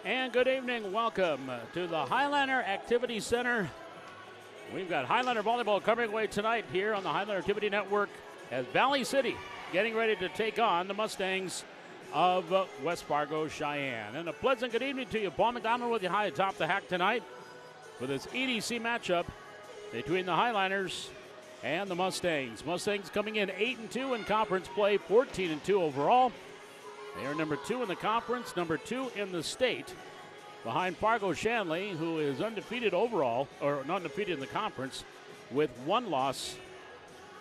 And good evening. Welcome to the Highlander Activity Center. We've got Highlander Volleyball coming away tonight here on the Highlander Activity Network as Valley City getting ready to take on the Mustangs of West Fargo Sheyenne. And a pleasant good evening to you. Paul McDonald with you high atop the hack tonight for this EDC matchup between the Highlanders and the Mustangs. Mustangs coming in 8-2 in conference play, 14-2 overall. They are number 2 in the conference, number 2 in the state, behind Fargo Sheyenne, who is undefeated overall, or not undefeated in the conference, with 1 loss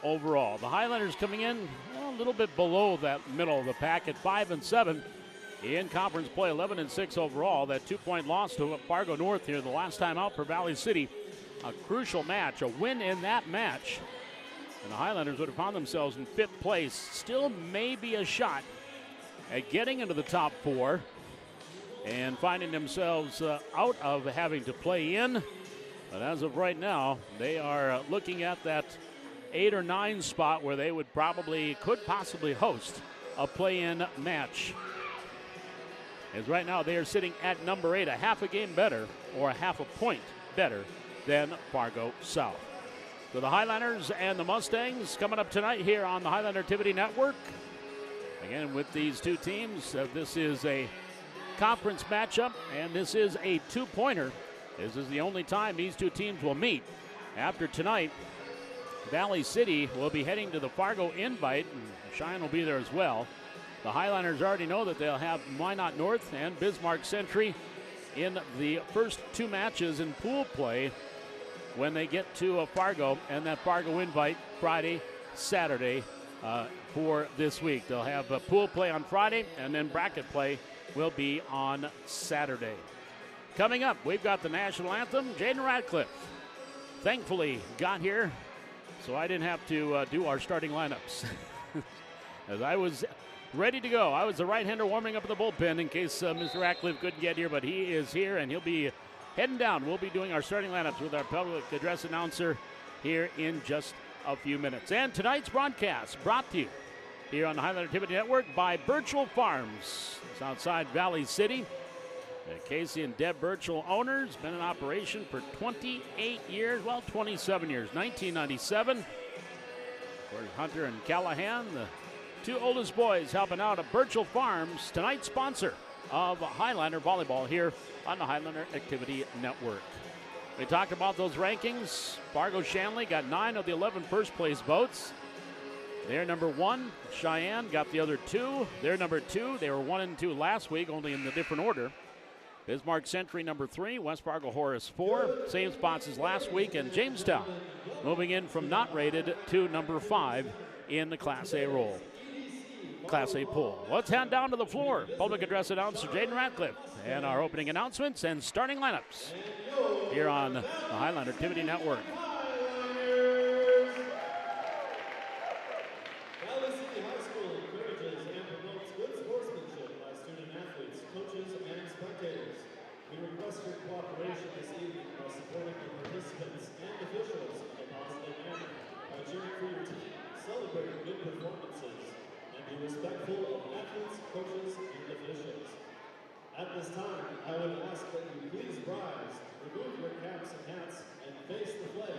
overall. The Highlanders coming in a little bit below that middle of the pack at 5-7 in conference play, 11-6 overall. That 2-point loss to Fargo North here the last time out for Valley City. A crucial match, a win in that match, and the Highlanders would have found themselves in 5th place. Still maybe a shot at getting into the top 4 and finding themselves out of having to play in. But as of right now, they are looking at that 8 or 9 spot where they could possibly host a play-in match. As right now they are sitting at number 8, a half a game better or a half a point better than Fargo South. So the Highlanders and the Mustangs coming up tonight here on the Highlander Activity Network. Again, with these two teams, this is a conference matchup, and this is a 2-pointer. This is the only time these two teams will meet. After tonight, Valley City will be heading to the Fargo Invite, and Cheyenne will be there as well. The Highlanders already know that they'll have Minot North and Bismarck Century in the first 2 matches in pool play when they get to Fargo, and that Fargo Invite Friday, Saturday, for this week. They'll have pool play on Friday, and then bracket play will be on Saturday. Coming up, we've got the national anthem. Jaden Radcliffe thankfully got here, so I didn't have to do our starting lineups. As I was ready to go. I was the right-hander warming up at the bullpen in case Mr. Radcliffe couldn't get here, but he is here, and he'll be heading down. We'll be doing our starting lineups with our public address announcer here in just a few minutes. And tonight's broadcast brought to you here on the Highlander Activity Network by Birchall Farms. It's outside Valley City. Casey and Deb Birchall owners, been in operation for 28 years, well, 27 years, 1997. Of course, Hunter and Callahan, the 2 oldest boys helping out at Birchall Farms, tonight's sponsor of Highlander Volleyball here on the Highlander Activity Network. We talked about those rankings. Fargo Sheyenne got 9 of the 11 first-place votes. They're number 1. Cheyenne got the other 2. They're number 2. They were 1 and 2 last week, only in a different order. Bismarck Century number 3. West Fargo Horace 4. Same spots as last week. And Jamestown moving in from not rated to number 5 in the Class A roll. Class A pool. Let's head down to the floor. Public address announcer Jaden Radcliffe and our opening announcements and starting lineups here on the Highlander Activity Network. Valley City High School encourages and promotes good sportsmanship by student athletes, coaches, and spectators. We request your cooperation this evening by supporting the participants and officials in a positive manner by cheering for your team, celebrating good performances, and be respectful of athletes, coaches, and officials. At this time, I would ask that you please rise, remove your caps and hats, and face the flag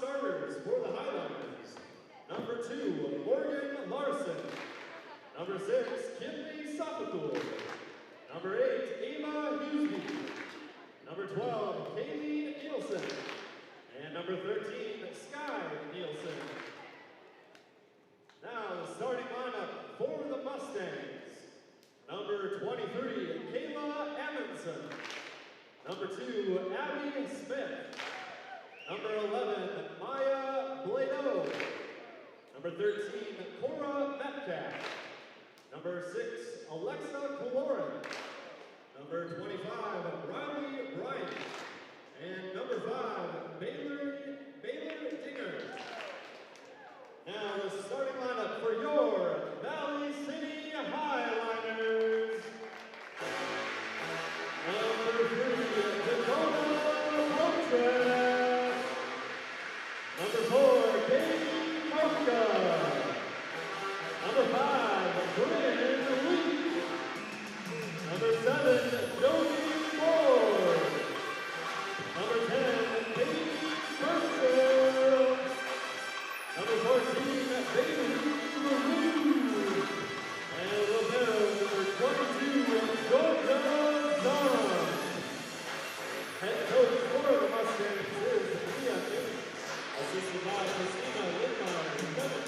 starters for the Highlanders. Number 2, Morgan Larson. Number 6, Kinley Safakul. Number 8, Ema Huseby. Number 12, Kaylee Nielsen. And number 13, Sky Nielsen. Now the starting lineup for the Mustangs. Number 23, Kayla Amundsen. Number 2, Abby Smith. Number 11, Maya Blado. Number 13, Cora Metcalf. Number 6, Alexa Kaloran. Number 25, Riley Bryant. And number 5, Baylor Dinger. Now the starting lineup for your Valley City Highliners. Number 3, Dakota Rocha. Number 4, Katie Mocha. Number 5, Bryn Lee. Number 7, Jody Moore. Number 10, Katie Purcell. Number 14, Bailey LaRue. And libero number 22, Georgia Zahn. Head coach for the Mustangs is Leah Newton. Assisted by Christina Lindmeyer, seventh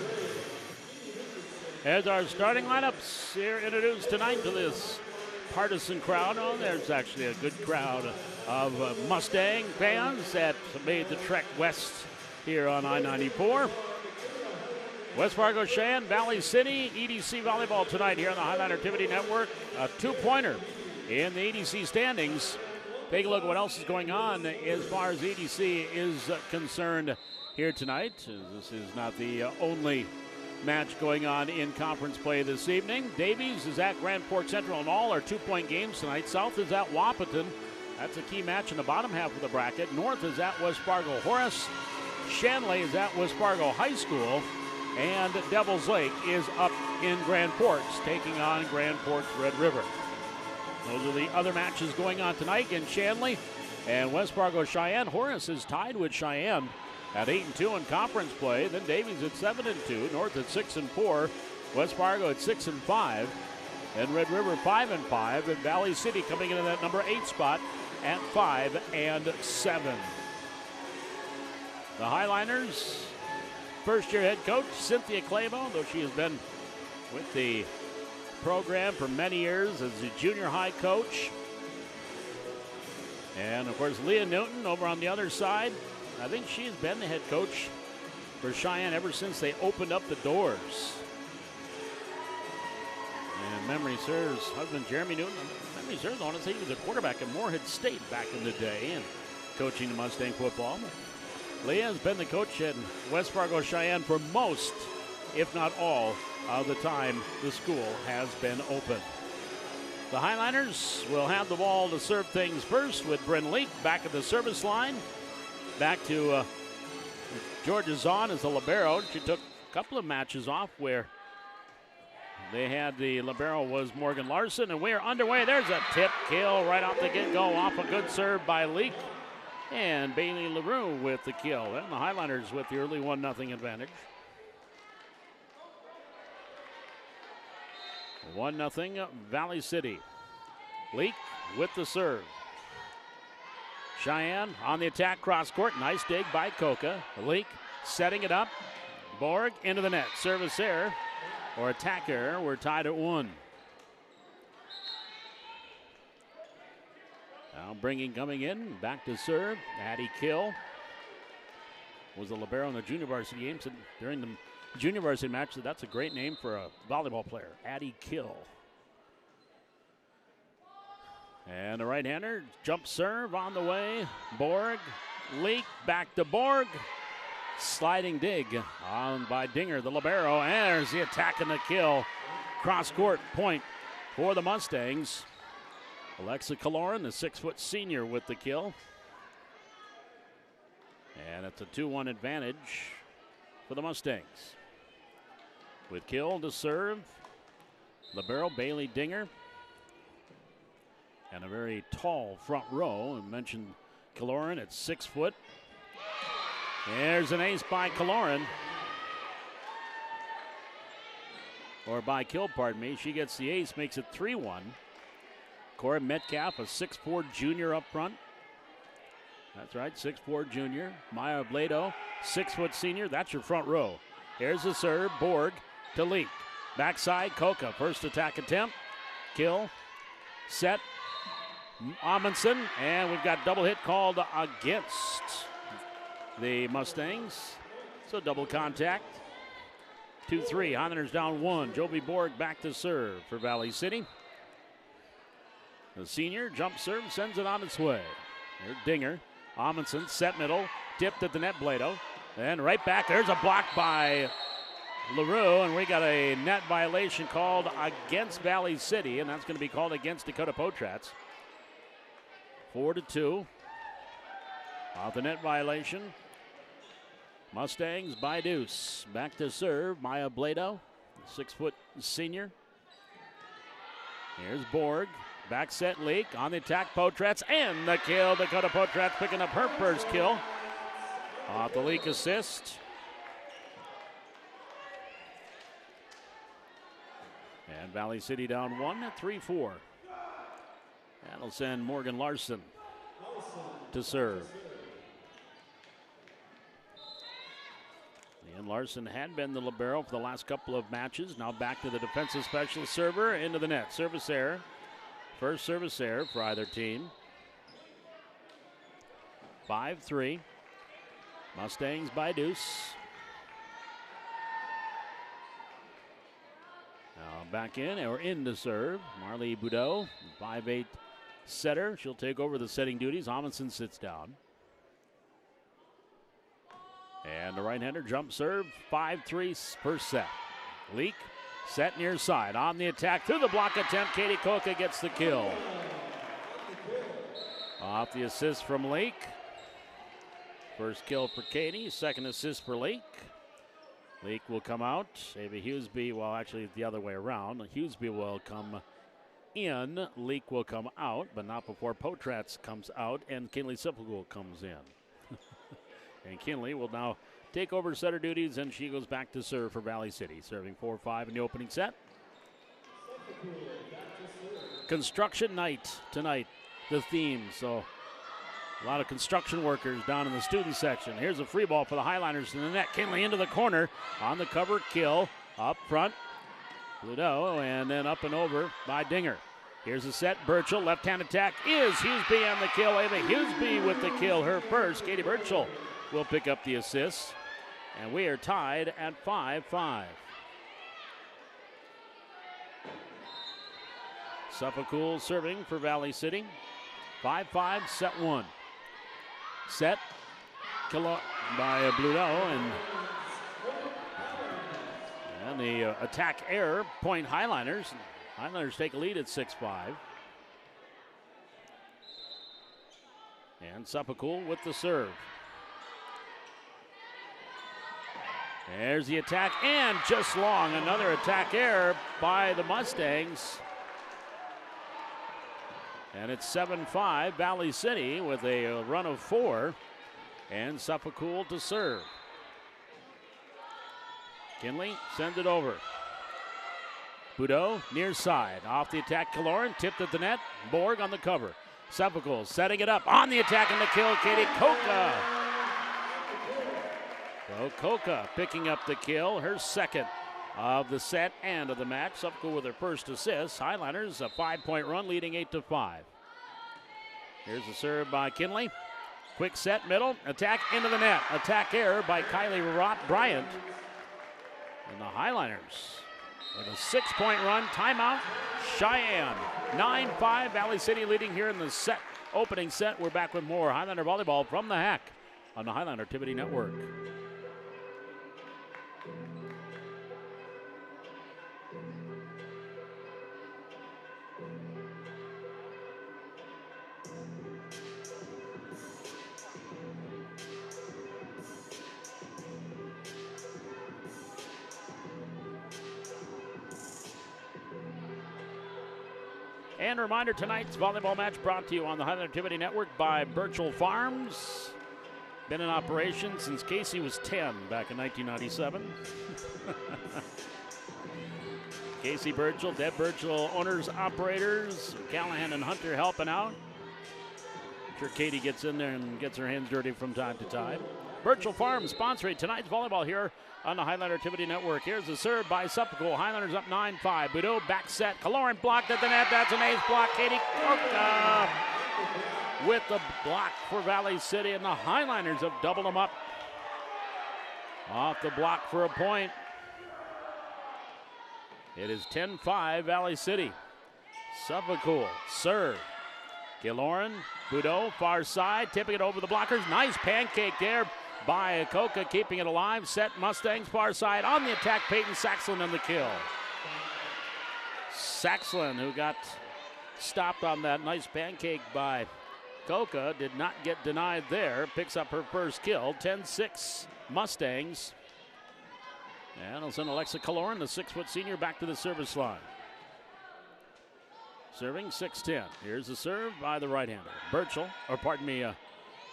grade. As our starting lineups here introduced tonight to this partisan crowd. Oh, there's actually a good crowd of Mustang fans that made the trek west here on I-94. West Fargo Sheyenne, Valley City, EDC volleyball tonight here on the Highline Activity Network. A two-pointer in the EDC standings. Take a look at what else is going on as far as EDC is concerned here tonight. This is not the only match going on in conference play this evening. Davies is at Grand Forks Central, and all are 2-point games tonight. South is at Wapaton. That's a key match in the bottom half of the bracket. North is at West Fargo Horace. Shanley is at West Fargo High School. And Devils Lake is up in Grand Forks, taking on Grand Forks Red River. Those are the other matches going on tonight in Shanley and West Fargo Cheyenne. Horace is tied with Cheyenne at 8-2 in conference play. Then Davies at 7-2, North at 6-4, West Fargo at 6-5, and Red River 5-5, and Valley City coming in that number 8 spot at 5-7. The Highliners, first-year head coach Cynthia Clavo, though she has been with the program for many years as a junior high coach. And, of course, Leah Newton over on the other side. I think she's been the head coach for Cheyenne ever since they opened up the doors. And memory serves, husband Jeremy Newton, memory serves, I want to say he was a quarterback at Moorhead State back in the day and coaching the Mustang football. Leah has been the coach in West Fargo Cheyenne for most, if not all, of the time the school has been open. The Highliners will have the ball to serve things first with Bryn Leak back at the service line. Back to Georgia Zahn as the libero. She took a couple of matches off where they had the libero was Morgan Larson, and we are underway. There's a tip kill right off the get-go off a good serve by Leak. And Bailey LaRue with the kill. And the Highliners with the early 1-0 advantage. 1-0 Valley City. Leak with the serve. Cheyenne on the attack cross court. Nice dig by Coca. Leak setting it up. Borg into the net. Service error or attack error. We're tied at 1. Now coming in, back to serve. Addie Kill was the libero in the junior varsity games. And during the junior varsity match, that's a great name for a volleyball player, Addie Kill. And the right-hander, jump serve on the way. Borg, Leak, back to Borg. Sliding dig on by Dinger, the libero. And there's the attack and the kill. Cross-court point for the Mustangs. Alexa Kaloran, the 6-foot senior with the kill. And it's a 2-1 advantage for the Mustangs. With kill to serve, libero Bailey Dinger. And a very tall front row. I mentioned Kaloran at 6 foot. There's an ace by Kaloran. Or by Kill, pardon me. She gets the ace, makes it 3-1. Cora Metcalf, a 6'4 junior up front. That's right, 6'4 junior. Maya Blado, 6' senior. That's your front row. Here's the serve. Borg to Leak. Backside, Coca. First attack attempt. Kill. Set. Amundsen. And we've got double hit called against the Mustangs. So double contact. 2-3. Highlanders down 1. Jovi Borg back to serve for Valley City. The senior jump serve sends it on its way. Here's Dinger. Amundsen set middle. Tipped at the net, Blado. And right back. There's a block by LaRue, and we got a net violation called against Valley City, and that's going to be called against Dakota Potrats. 4-2. Off the net violation. Mustangs by deuce. Back to serve. Maya Blado, 6' senior. Here's Borg. Back set Leak. On the attack, Potrats, and the kill. Dakota Potrats picking up her first kill. Off the Leak assist. And Valley City down 1 at 3-4. That'll send Morgan Larson to serve. And Larson had been the libero for the last couple of matches. Now back to the defensive specialist server into the net. Service error. First service error for either team. 5-3. Mustangs by deuce. Now back in, or in to serve. Marley Boudreau, 5'8" setter. She'll take over the setting duties. Amundsen sits down. And the right-hander jump serve, 5-3 per set. Leak, set near side. On the attack, through the block attempt, Katie Coca gets the kill. Off the assist from Leak. First kill for Katie, second assist for Leak. Leak will come out. Ava Hughesby, well, actually the other way around. Hughesby will come in. Leak will come out, but not before Potrats comes out and Kinley Sipple comes in. And Kinley will now take over setter duties, and she goes back to serve for Valley City, serving 4-5 in the opening set. Construction night tonight, the theme. So a lot of construction workers down in the student section. Here's a free ball for the Highliners in the net. Kinley into the corner on the cover kill. Up front, Ludo, and then up and over by Dinger. Here's a set. Burchell, left-hand attack is Hughesby on the kill. Ava Hughesby with the kill, her first. Katie Burchell will pick up the assist. And we are tied at 5-5. Suffolk serving for Valley City. 5-5, set 1. Set by Bludo, and the attack error, point Highliners. Highliners take a lead at 6-5. And Suffolk with the serve. There's the attack, and just long. Another attack error by the Mustangs. And it's 7-5, Valley City with a run of 4. And Suffolk to serve. Kinley sends it over. Boudreau near side. Off the attack, Kaloran tipped at the net. Borg on the cover. Suffolk setting it up. On the attack and the kill, Katie Coca. So Coca picking up the kill, her second of the set and of the match. Suffolk with her first assist. Highliners a 5-point run, leading 8-5. Here's the serve by Kinley. Quick set, middle, attack into the net. Attack error by Kylie Bryant. And the Highliners with a 6-point run. Timeout, Cheyenne. 9-5, Valley City leading here in the set. Opening set. We're back with more Highlander volleyball from the Hack on the Highlander Activity Network. And a reminder, tonight's volleyball match brought to you on the Highlander Activity Network by Birchall Farms. Been in operation since Casey was 10 back in 1997. Casey Burchell, Deb Burchell, owners, operators, Callahan and Hunter helping out. I'm sure Katie gets in there and gets her hands dirty from time to time. Burchell Farms sponsoring tonight's volleyball here on the Highlander Activity Network. Here's the serve by Suffolk. Highlanders up 9-5. Boudreau back set. Kaloran blocked at the net. That's an ace block. Katie Koka with the block for Valley City, and the Highlanders have doubled them up. Off the block for a point. It is 10-5 Valley City. Suffolk serve. Kaloran, Boudreau, far side, tipping it over the blockers. Nice pancake there by Koka, keeping it alive. Set Mustangs far side on the attack. Peyton Saxland on the kill. Saxland, who got stopped on that nice pancake by Koka, did not get denied there. Picks up her first kill. 10-6 Mustangs. And it'll send Alexa Kaloran, the 6-foot senior, back to the service line. Serving 6-10. Here's the serve by the right-hander.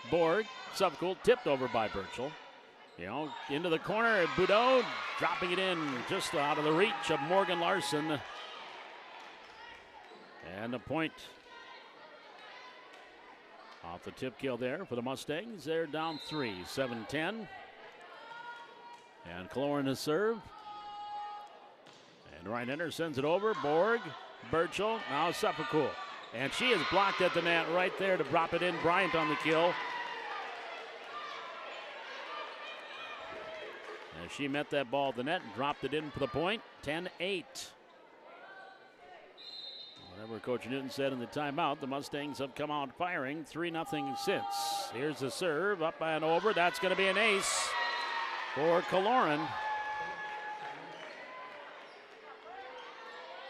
Borg. Suffolk tipped over by Burchell. Into the corner. Boudreau dropping it in just out of the reach of Morgan Larson. And a point off the tip kill there for the Mustangs. They're down 3, 7-10. And Kaloran to serve. And right-hander sends it over. Borg, Burchell, now Suffolk. And she is blocked at the net right there to drop it in. Bryant on the kill. And she met that ball at the net and dropped it in for the point. 10-8. Whatever Coach Newton said in the timeout, the Mustangs have come out firing 3-0 since. Here's the serve, up and over. That's going to be an ace for Kaloran.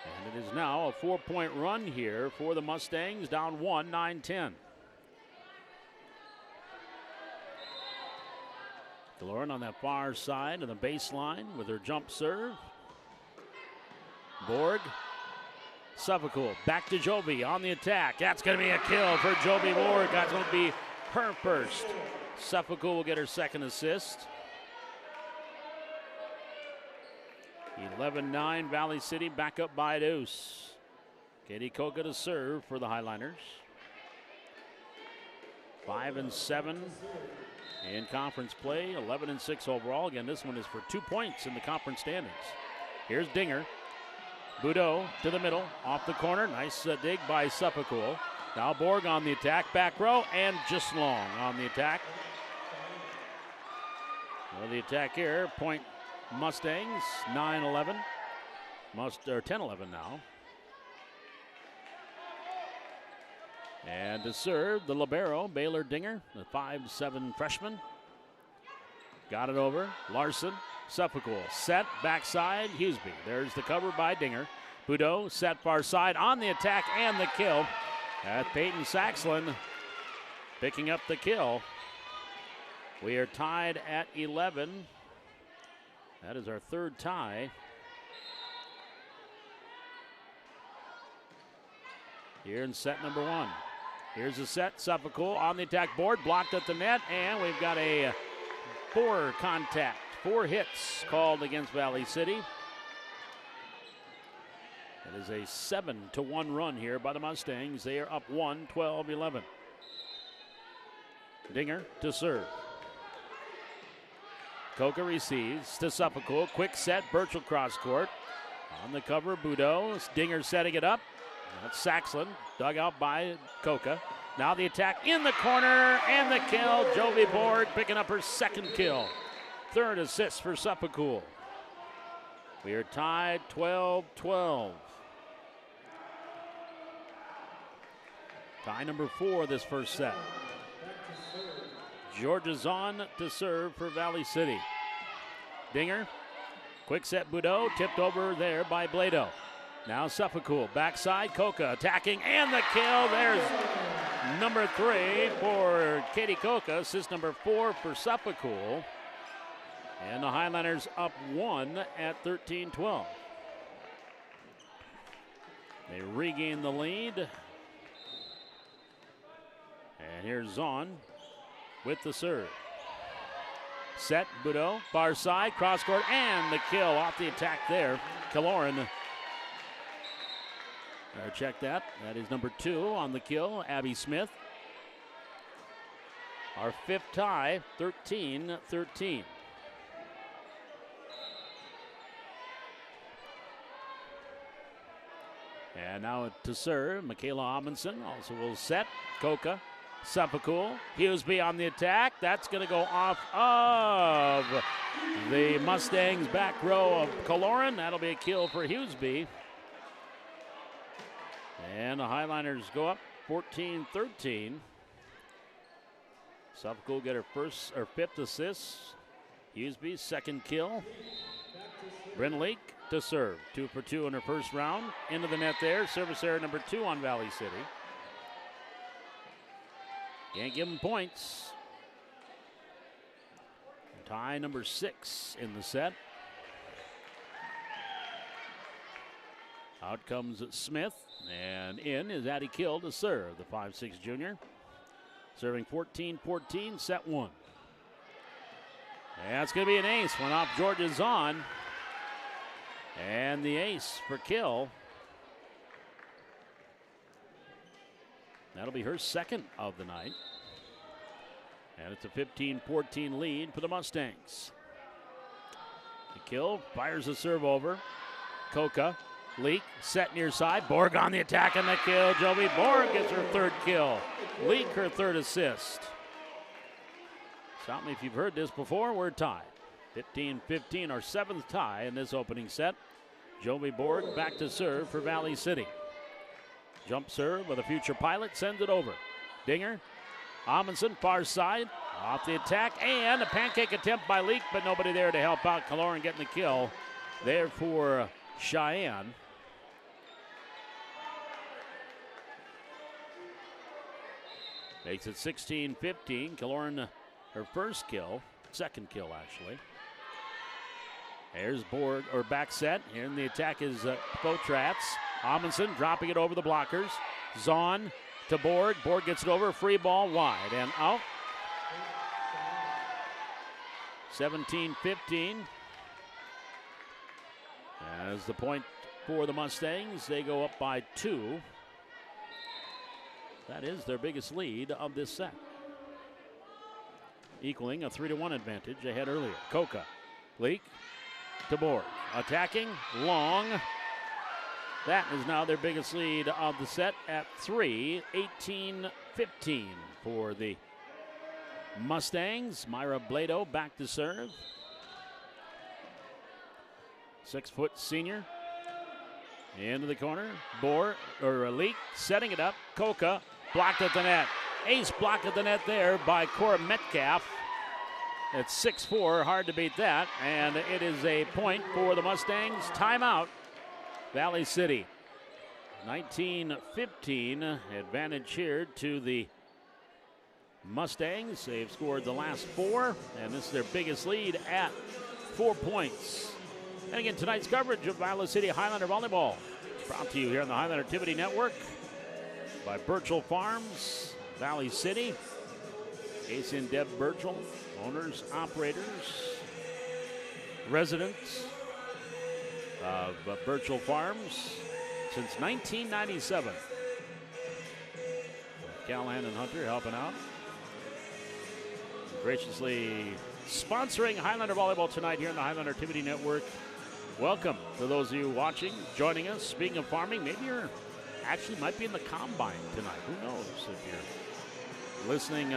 And it is now a 4-point run here for the Mustangs, down 1, 9-10. Kaloran on that far side of the baseline with her jump serve. Borg. Suffolk back to Joby on the attack. That's going to be a kill for Joby Borg. That's going to be her first. Suffolk will get her second assist. 11-9 Valley City back up by a deuce. Katie Koka to serve for the Highliners. 5-7 in conference play. 11-6 overall. Again, this one is for 2 points in the conference standings. Here's Dinger. Boudreau to the middle, off the corner. Nice dig by Suffolk. Now Borg on the attack, back row, and just long on the attack. Well, the attack here, point Mustangs, 9-11. 10-11 now. And to serve, the libero, Baylor Dinger, the 5'7" freshman. Got it over, Larson. Suffolk set, backside, Huseby. There's the cover by Dinger. Boudreau set far side on the attack and the kill. At Peyton Saxland picking up the kill. We are tied at 11. That is our third tie. Here in set number 1. Here's the set, Suffolk on the attack board, blocked at the net, and we've got a 4 contact. 4 hits called against Valley City. It is a 7-1 run here by the Mustangs. They are up 1, 12-11. Dinger to serve. Koka receives to Suffolk. Quick set, Burchell cross court. On the cover, Boudreau. Dinger setting it up. That's Saxland, dug out by Koka. Now the attack in the corner and the kill. Jovi Borg picking up her second kill. Third assist for Suffolk. We are tied 12-12. Tie number 4 this first set. Georgia Zahn to serve for Valley City. Dinger, quick set Boudreau, tipped over there by Blado. Now Suffolk, backside, Koka attacking, and the kill. There's number 3 for Katie Koka, assist number 4 for Suffolk. And the Highlanders up 1 at 13-12. They regain the lead. And here's Zahn with the serve. Set, Boudreau, far side, cross court, and the kill off the attack there. Kaloran. Check that. That is number 2 on the kill, Abby Smith. Our 5th tie, 13-13. And now to serve, Michaela Amundsen also will set. Coca, Sepakul, Hughesby on the attack. That's going to go off of the Mustangs' back row of Kaloran. That'll be a kill for Hughesby. And the Highliners go up 14-13. Sepakul get her 5th assist. Hughesby's 2nd kill. Bryn Leak to serve. 2 for 2 in her first round. Into the net there. Service error number 2 on Valley City. Can't give them points. Tie number 6 in the set. Out comes Smith, and in is Addie Kill to serve, the 5'6" junior. Serving 14-14, set 1. And it's going to be an ace. Went off Georgia's on. And the ace for Kill. That'll be her 2nd of the night. And it's a 15-14 lead for the Mustangs. The Kill fires the serve over. Coca, Leak, set near side. Borg on the attack and the kill. Joby Borg gets her 3rd kill. Leak her 3rd assist. Stop me if you've heard this before. We're tied. 15-15, our 7th tie in this opening set. Joby Borg back to serve for Valley City. Jump serve with a future pilot, sends it over. Dinger, Amundsen, far side, off the attack, and a pancake attempt by Leak, but nobody there to help out. Kaloran getting the kill there for Cheyenne. Makes it 16-15. Kaloran, her 1st kill, 2nd kill actually. There's Borg, or back set. Here in the attack is Potrats. Amundsen dropping it over the blockers. Zahn to Borg. Borg gets it over. Free ball wide and out. 17-15. As the point for the Mustangs, they go up by 2. That is their biggest lead of this set. Equaling a 3-1 advantage ahead earlier. Coca, Leak to Borg. Attacking, long. That is now their biggest lead of the set at 3, 18-15 for the Mustangs. Myra Blado back to serve. 6-foot senior. Into the corner. Leak setting it up. Coca blocked at the net. Ace blocked at the net there by Cora Metcalf. It's 6-4, hard to beat that. And it is a point for the Mustangs. Timeout. Valley City. 19-15, advantage here to the Mustangs. They've scored the last 4, and this is their biggest lead at 4 points. And again, tonight's coverage of Valley City Highlander Volleyball brought to you here on the Highlander Activity Network by Birchall Farms, Valley City. Casey and Deb Birchall, owners, operators, residents of Birchall Farms since 1997. Callahan and Hunter helping out. Graciously sponsoring Highlander Volleyball tonight here on the Highlander Activity Network. Welcome to those of you watching, joining us. Speaking of farming, maybe you're actually might be in the combine tonight. Who knows? If you're listening,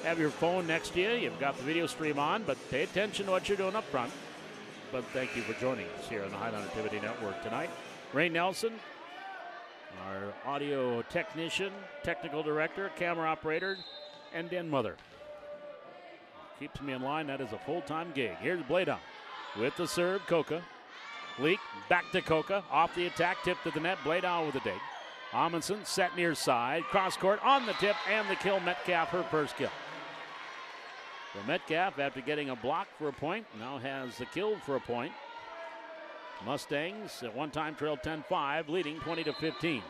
have your phone next to you, you've got the video stream on, but pay attention to what you're doing up front. But thank you for joining us here on the Highland Activity Network tonight. Ray Nelson, our audio technician, technical director, camera operator, and den mother. Keeps me in line. That is a full-time gig. Here's Blada with the serve. Coca. Leak back to Coca. Off the attack. Tip to the net. Blada with a dig. Amundsen set near side. Cross court on the tip and the kill. Metcalf, her 1st kill. So Metcalf, after getting a block for a point, now has the kill for a point. Mustangs at one time trailed 10-5, leading 20-15.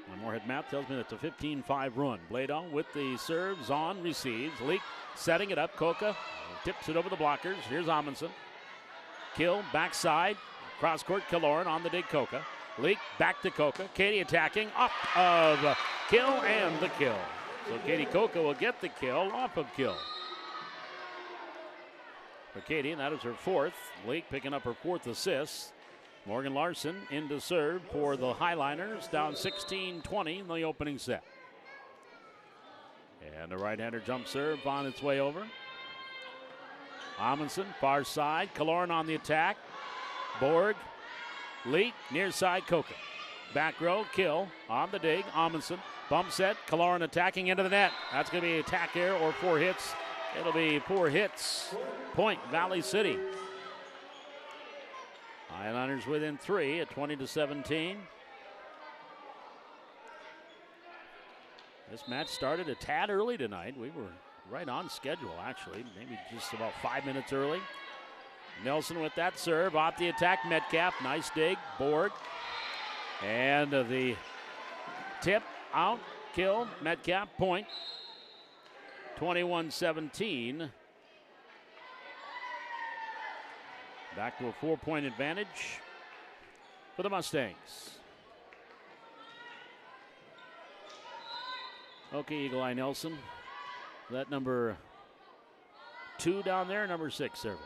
My Moorhead math tells me that's a 15-5 run. Blado with the serves on, receives. Leak setting it up. Coca tips it over the blockers. Here's Amundsen. Kill, backside. Cross court, Killorn on the dig, Coca. Leak, back to Coca. Katie attacking, off of Kill and the kill. So Katie Coca will get the kill off of Kill. For Katie, and that is her fourth. Leak picking up her fourth assist. Morgan Larson into serve for the Highliners, down 16-20 in the opening set. And the right-hander jump serve on its way over. Amundsen, far side. Killorn on the attack. Borg, Leak, near side, Coca. Back row, Kill on the dig. Amundsen, bump set. Killorn attacking into the net. That's going to be attack there or 4 hits. It'll be 4 hits. Point, Valley City. Highliners within 3 at 20-17. This match started a tad early tonight. We were right on schedule, actually. Maybe just about 5 minutes early. Nelson with that serve. Off the attack, Metcalf. Nice dig. Borg. And the tip out. Kill. Metcalf. Point. 21-17. Back to a 4-point advantage for the Mustangs. Okay, Eagle Eye Nelson. That number 2 down there, number 6 serving.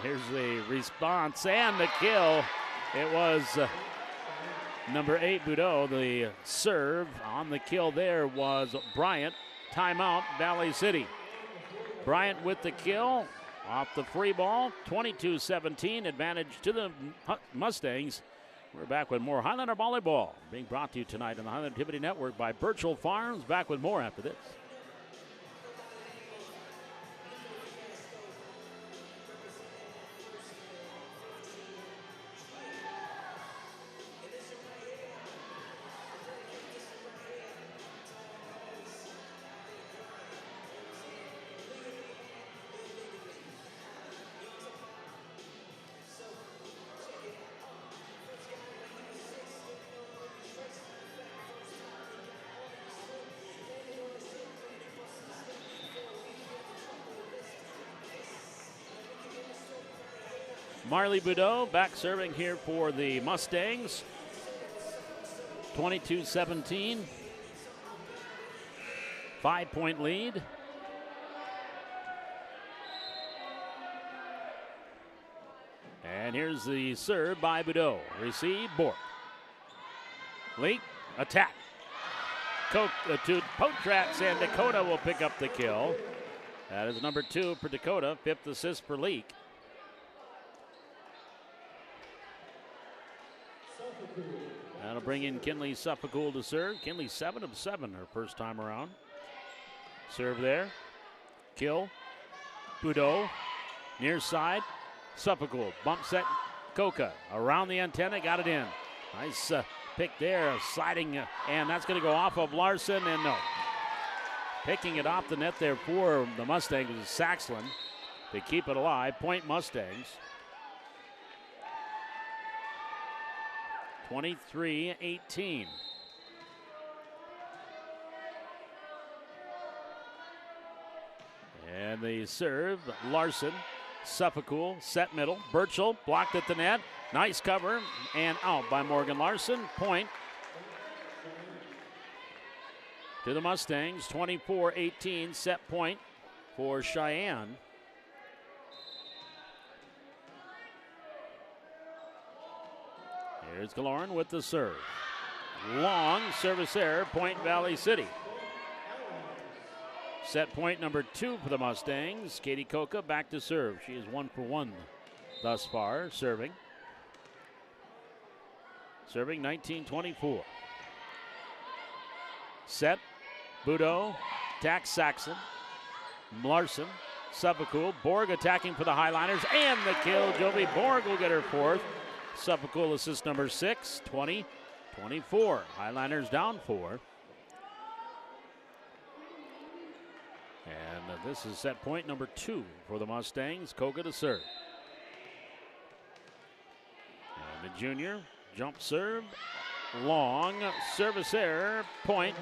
Here's the response and the kill. It was number 8, Boudreau. The serve on the kill there was Bryant. Timeout, Valley City. Bryant with the kill off the free ball. 22-17, advantage to the Mustangs. We're back with more Highlander Volleyball being brought to you tonight on the Highlander Activity Network by Birchall Farms. Back with more after this. Marley Boudreau back serving here for the Mustangs. 22-17. 5-point lead. And here's the serve by Boudreau. Receive, Borg. Leak, attack. To Potrats, and Dakota will pick up the kill. That is number 2 for Dakota, 5th assist for Leak. That'll bring in Kinley Suffolcool to serve. Kinley 7 of 7 her first time around. Serve there. Kill. Boudreau. Near side. Suffolcool. Bump set. Coca. Around the antenna. Got it in. Nice pick there. Sliding. And that's going to go off of Larson. And no. Picking it off the net there for the Mustangs is Saxland. They keep it alive. Point Mustangs. 23-18. And the serve, Larson, Suffolcool, set middle, Birchall blocked at the net. Nice cover and out by Morgan Larson. Point to the Mustangs, 24-18, set point for Cheyenne. Here's Killorn with the serve. Long service error, point Valley City. Set point number 2 for the Mustangs. Katie Coca back to serve. She is 1 for 1 thus far, serving. Serving 19-24. Set, Boudreau, attacks Saxon. Larson, Suffolcool, Borg attacking for the Highliners, and the kill. Jovi Borg will get her 4th. Suffolcool assist number 6, 20-24. Highliners down 4. And this is set point number 2 for the Mustangs. Coca to serve. And the junior jump serve long. Service error, point,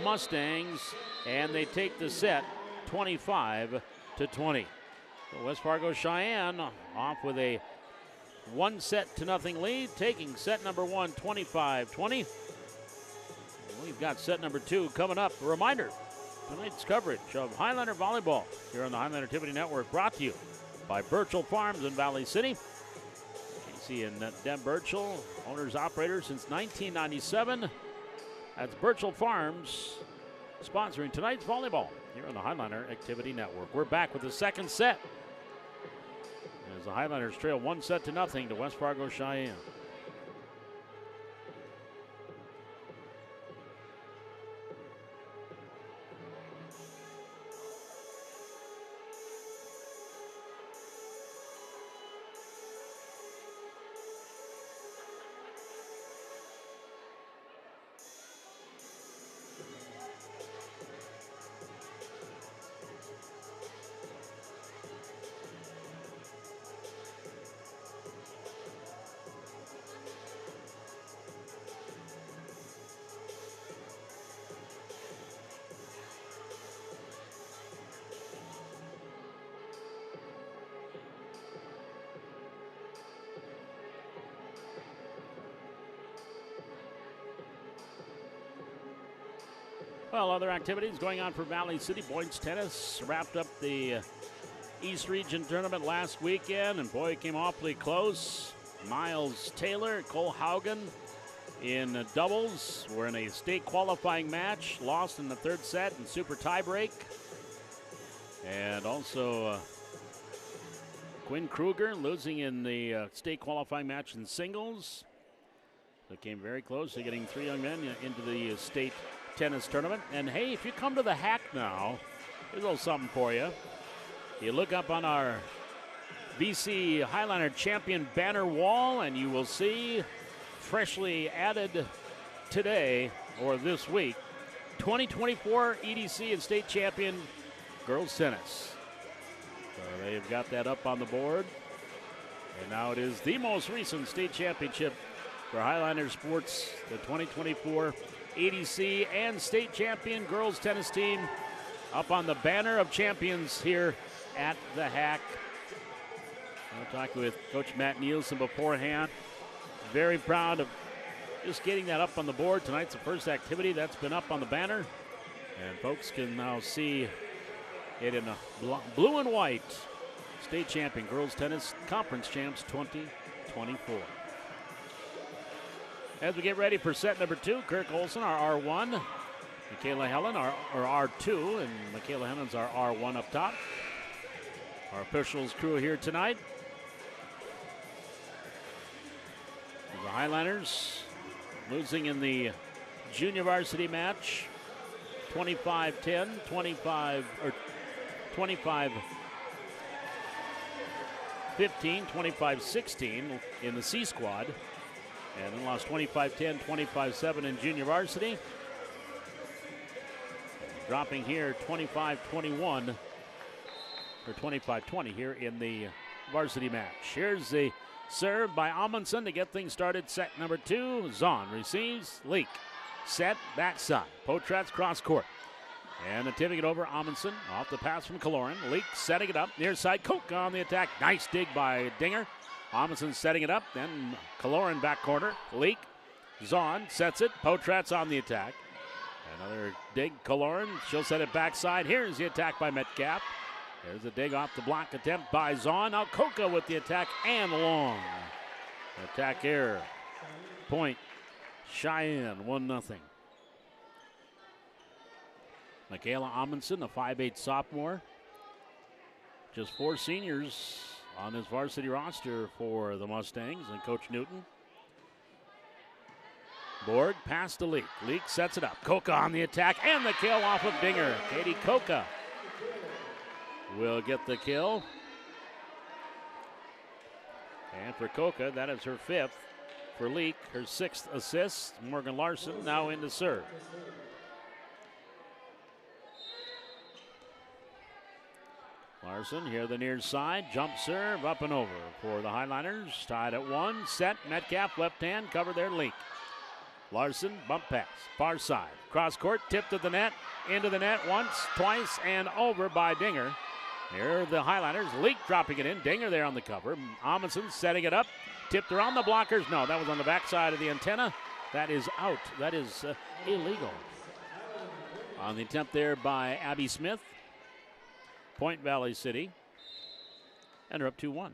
Mustangs, and they take the set 25-20. So West Fargo Sheyenne off with a 1-0 lead, taking set number 1, 25-20. We've got set number 2 coming up. A reminder, tonight's coverage of Highlander Volleyball here on the Highlander Activity Network, brought to you by Birchall Farms in Valley City. Casey and Deb Birchall, owners, operators since 1997. That's Birchall Farms sponsoring tonight's volleyball here on the Highlander Activity Network. We're back with the second set as the Highlanders trail 1-0 to West Fargo Sheyenne. Well, other activities going on for Valley City. Boys tennis wrapped up the East Region tournament last weekend, and boy, it came awfully close. Miles Taylor, Cole Haugen in doubles were in a state qualifying match, lost in the third set in super tiebreak. And also Quinn Kruger losing in the state qualifying match in singles. So it came very close to getting 3 young men into the state tennis tournament. And hey, if you come to the Hack now, there's a little something for you. You look up on our BC Highlander champion banner wall, and you will see freshly added today or this week 2024 EDC and state champion girls tennis. So they've got that up on the board, and now it is the most recent state championship for Highlander sports, the 2024 EDC and state champion girls tennis team up on the banner of champions here at the Hack. I talked with Coach Matt Nielsen beforehand. Very proud of just getting that up on the board. Tonight's the first activity that's been up on the banner, and folks can now see it in a blue and white. State champion girls tennis conference champs 2024. As we get ready for set number 2, Kirk Olson, our R1, Michaela Helen, our R2, and Michaela Helen's our R1 up top. Our officials crew here tonight. The Highlanders losing in the junior varsity match, 25-10, 25-15, 25-16 in the C squad. And then lost 25-10, 25-7 in junior varsity. Dropping here 25-21, or 25-20 here in the varsity match. Here's the serve by Amundsen to get things started. Set number 2, Zahn receives, Leak. Set, backside. Potratz cross court. And tipping it over, Amundsen off the pass from Kaloran. Leak setting it up, near side, Koch on the attack. Nice dig by Dinger. Amundsen setting it up, then Kaloran back corner, Leak, Zahn sets it, Potratz on the attack. Another dig, Kaloran, she'll set it backside. Here's the attack by Metcalf. There's a dig off the block attempt by Zahn. Now Koka with the attack and long. Attack error. Point, Cheyenne, 1-0. Michaela Amundsen, a 5'8" sophomore. Just 4 seniors on this varsity roster for the Mustangs and Coach Newton. Borg pass to Leak. Leak sets it up. Koka on the attack and the kill off of Dinger. Katie Koka will get the kill. And for Koka, that is her 5th. For Leak, her 6th assist. Morgan Larson now into serve. Larson here the near side, jump serve up and over for the Highlanders. Tied at 1, set, Metcalf left hand, cover their Leak. Larson, bump pass, far side. Cross court, tip to the net, into the net once, twice, and over by Dinger. Here are the Highlanders. Leak dropping it in. Dinger there on the cover. Amundsen setting it up. Tipped around the blockers. No, that was on the backside of the antenna. That is out. That is illegal. On the attempt there by Abby Smith. Point Valley City. And they're up 2-1.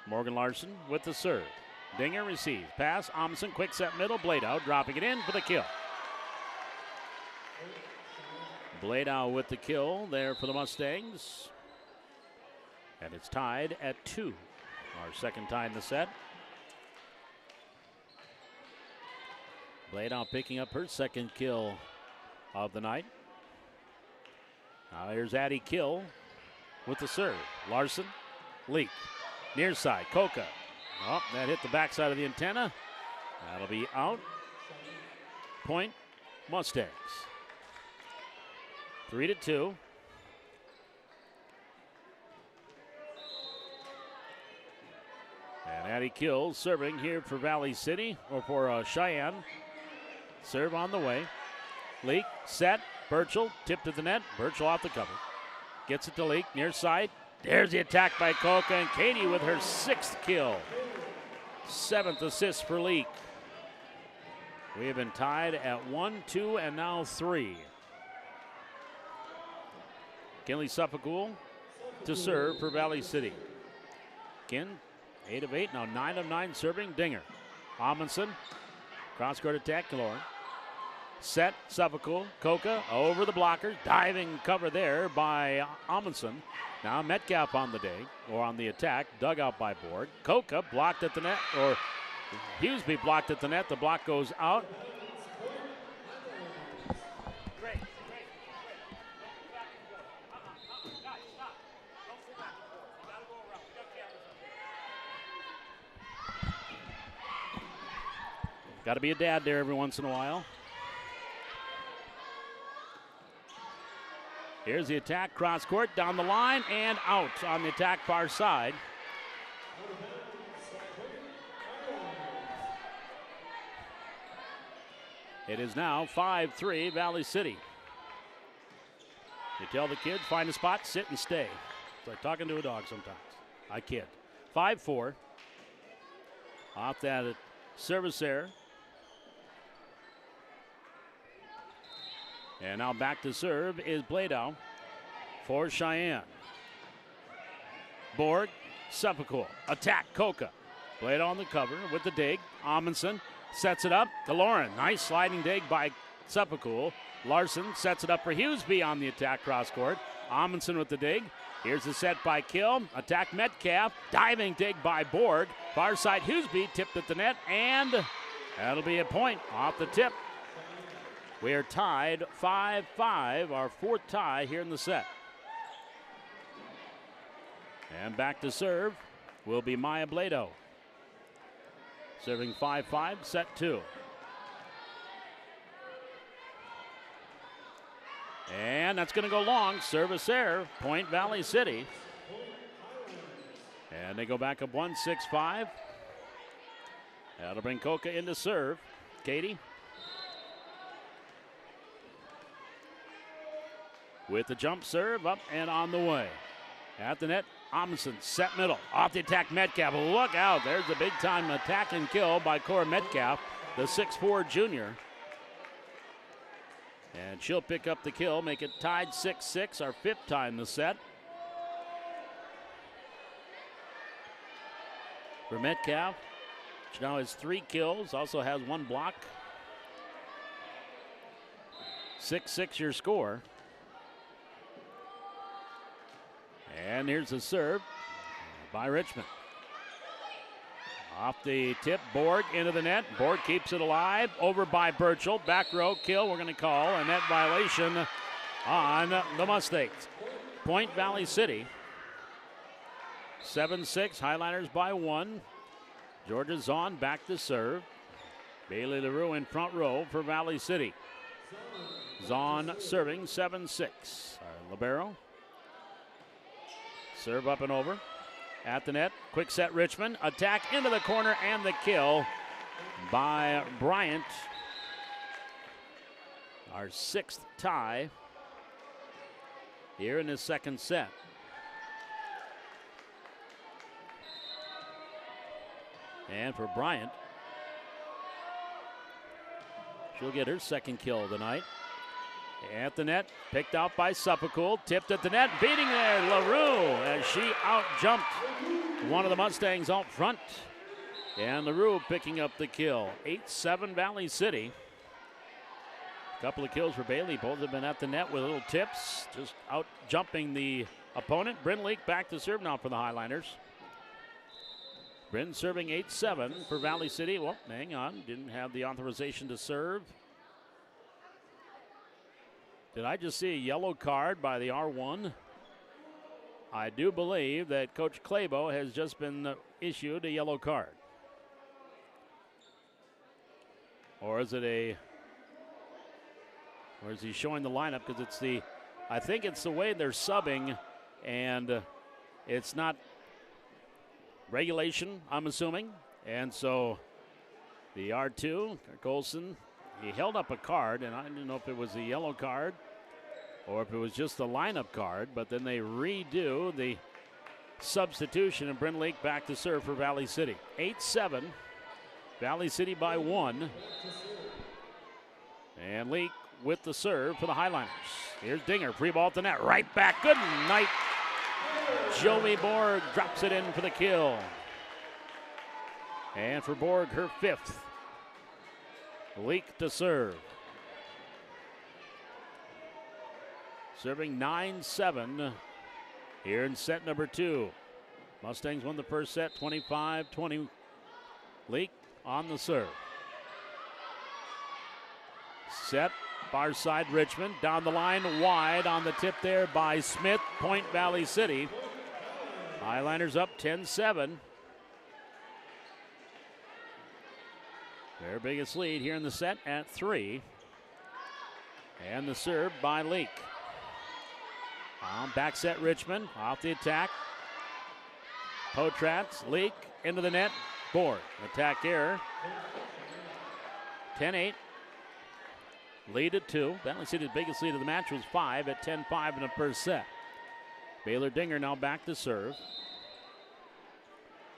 Morgan Larson with the serve. Dinger receives. Pass. Amundsen, quick set middle. Bladeau dropping it in for the kill. Bladeau with the kill there for the Mustangs. And it's tied at 2. Our second tie in the set. Bladeau picking up her second kill of the night. Now here's Addie Kill with the serve. Larson, Leak, near side, Coca. Oh, that hit the backside of the antenna. That'll be out. Point, Mustangs. 3-2. And Addie Kill serving here for Valley City, or for Cheyenne. Serve on the way. Leak, set, Burchell, tip to the net. Burchell off the cover. Gets it to Leak, near side. There's the attack by Coca, and Katie with her 6th kill. 7th assist for Leak. We have been tied at 1, 2, and now 3. Kinley Suffolk to serve for Valley City. Kin, 8 of 8, now 9 of 9 serving. Dinger. Amundsen, cross-court attack, Kaloran. Set, Suffolk, Coca over the blocker. Diving cover there by Amundsen. Now Metcalf on the day, or on the attack, dug out by Borg. Coca blocked at the net, or Hughesby blocked at the net. The block goes out. Got to be a dad there every once in a while. Here's the attack, cross court, down the line, and out on the attack far side. It is now 5-3 Valley City. You tell the kids, find a spot, sit and stay. It's like talking to a dog sometimes. I kid. 5-4. Off that service error. And now back to serve is Bladeau for Cheyenne. Borg, Suffolk, attack, Coca. Bladeau on the cover with the dig. Amundsen sets it up to Lauren. Nice sliding dig by Suffolk. Larson sets it up for Hughesby on the attack cross court. Amundsen with the dig. Here's the set by Kill. Attack Metcalf. Diving dig by Borg. Far side Hughesby tipped at the net, and that'll be a point off the tip. We are tied 5-5, our 4th tie here in the set. And back to serve will be Maya Bladeau. Serving 5-5, set 2. And that's going to go long. Service error, Point Valley City. And they go back up 1-6-5. That'll bring Coca into serve. Katie. With the jump serve, up and on the way. At the net, Amundsen, set middle. Off the attack, Metcalf. Look out, there's a big-time attack and kill by Cora Metcalf, the 6'4 junior. And she'll pick up the kill, make it tied 6-6, our 5th tie in the set. For Metcalf, she now has 3 kills, also has 1 block. 6-6 your score. And here's the serve by Richmond. Off the tip, Borg into the net. Borg keeps it alive. Over by Burchell. Back row kill, we're going to call a net violation on the Mustangs. Point Valley City. 7-6, Highlanders by 1. Georgia Zahn back to serve. Bailey LaRue in front row for Valley City. Zahn serving 7-6. Libero. Serve up and over. At the net, quick set Richmond. Attack into the corner and the kill by Bryant. Our 6th tie here in this second set. And for Bryant, she'll get her 2nd kill tonight. At the net, picked out by Suppicool, tipped at the net, beating there LaRue as she out-jumped one of the Mustangs out front. And LaRue picking up the kill. 8-7 Valley City. A couple of kills for Bailey. Both have been at the net with little tips, just out-jumping the opponent. Bryn Leak back to serve now for the Highliners. Bryn serving 8-7 for Valley City. Well, hang on, didn't have the authorization to serve. Did I just see a yellow card by the R1? I do believe that Coach Clabo has just been issued a yellow card. Or is it or is he showing the lineup? Because it's I think it's the way they're subbing, and it's not regulation, I'm assuming. And so the R2, Colson, he held up a card, and I didn't know if it was a yellow card or if it was just the lineup card, but then they redo the substitution, and Bryn Leak back to serve for Valley City. 8-7, Valley City by 1. And Leak with the serve for the Highliners. Here's Dinger, free ball at the net, right back, good night. Joey Borg drops it in for the kill. And for Borg, her 5th. Leak to serve. Serving 9-7 here in set number 2. Mustangs won the first set 25-20. Leak on the serve. Set, far side Richmond. Down the line, wide on the tip there by Smith. Point Valley City. Highliners up 10-7. Their biggest lead here in the set at 3. And the serve by Leak. Back set Richmond, off the attack. Potratz, Leak, into the net. Borg, attack error. 10-8. Lead at 2. Valley City's biggest lead of the match was 5 at 10-5 in the first set. Baylor Dinger now back to serve.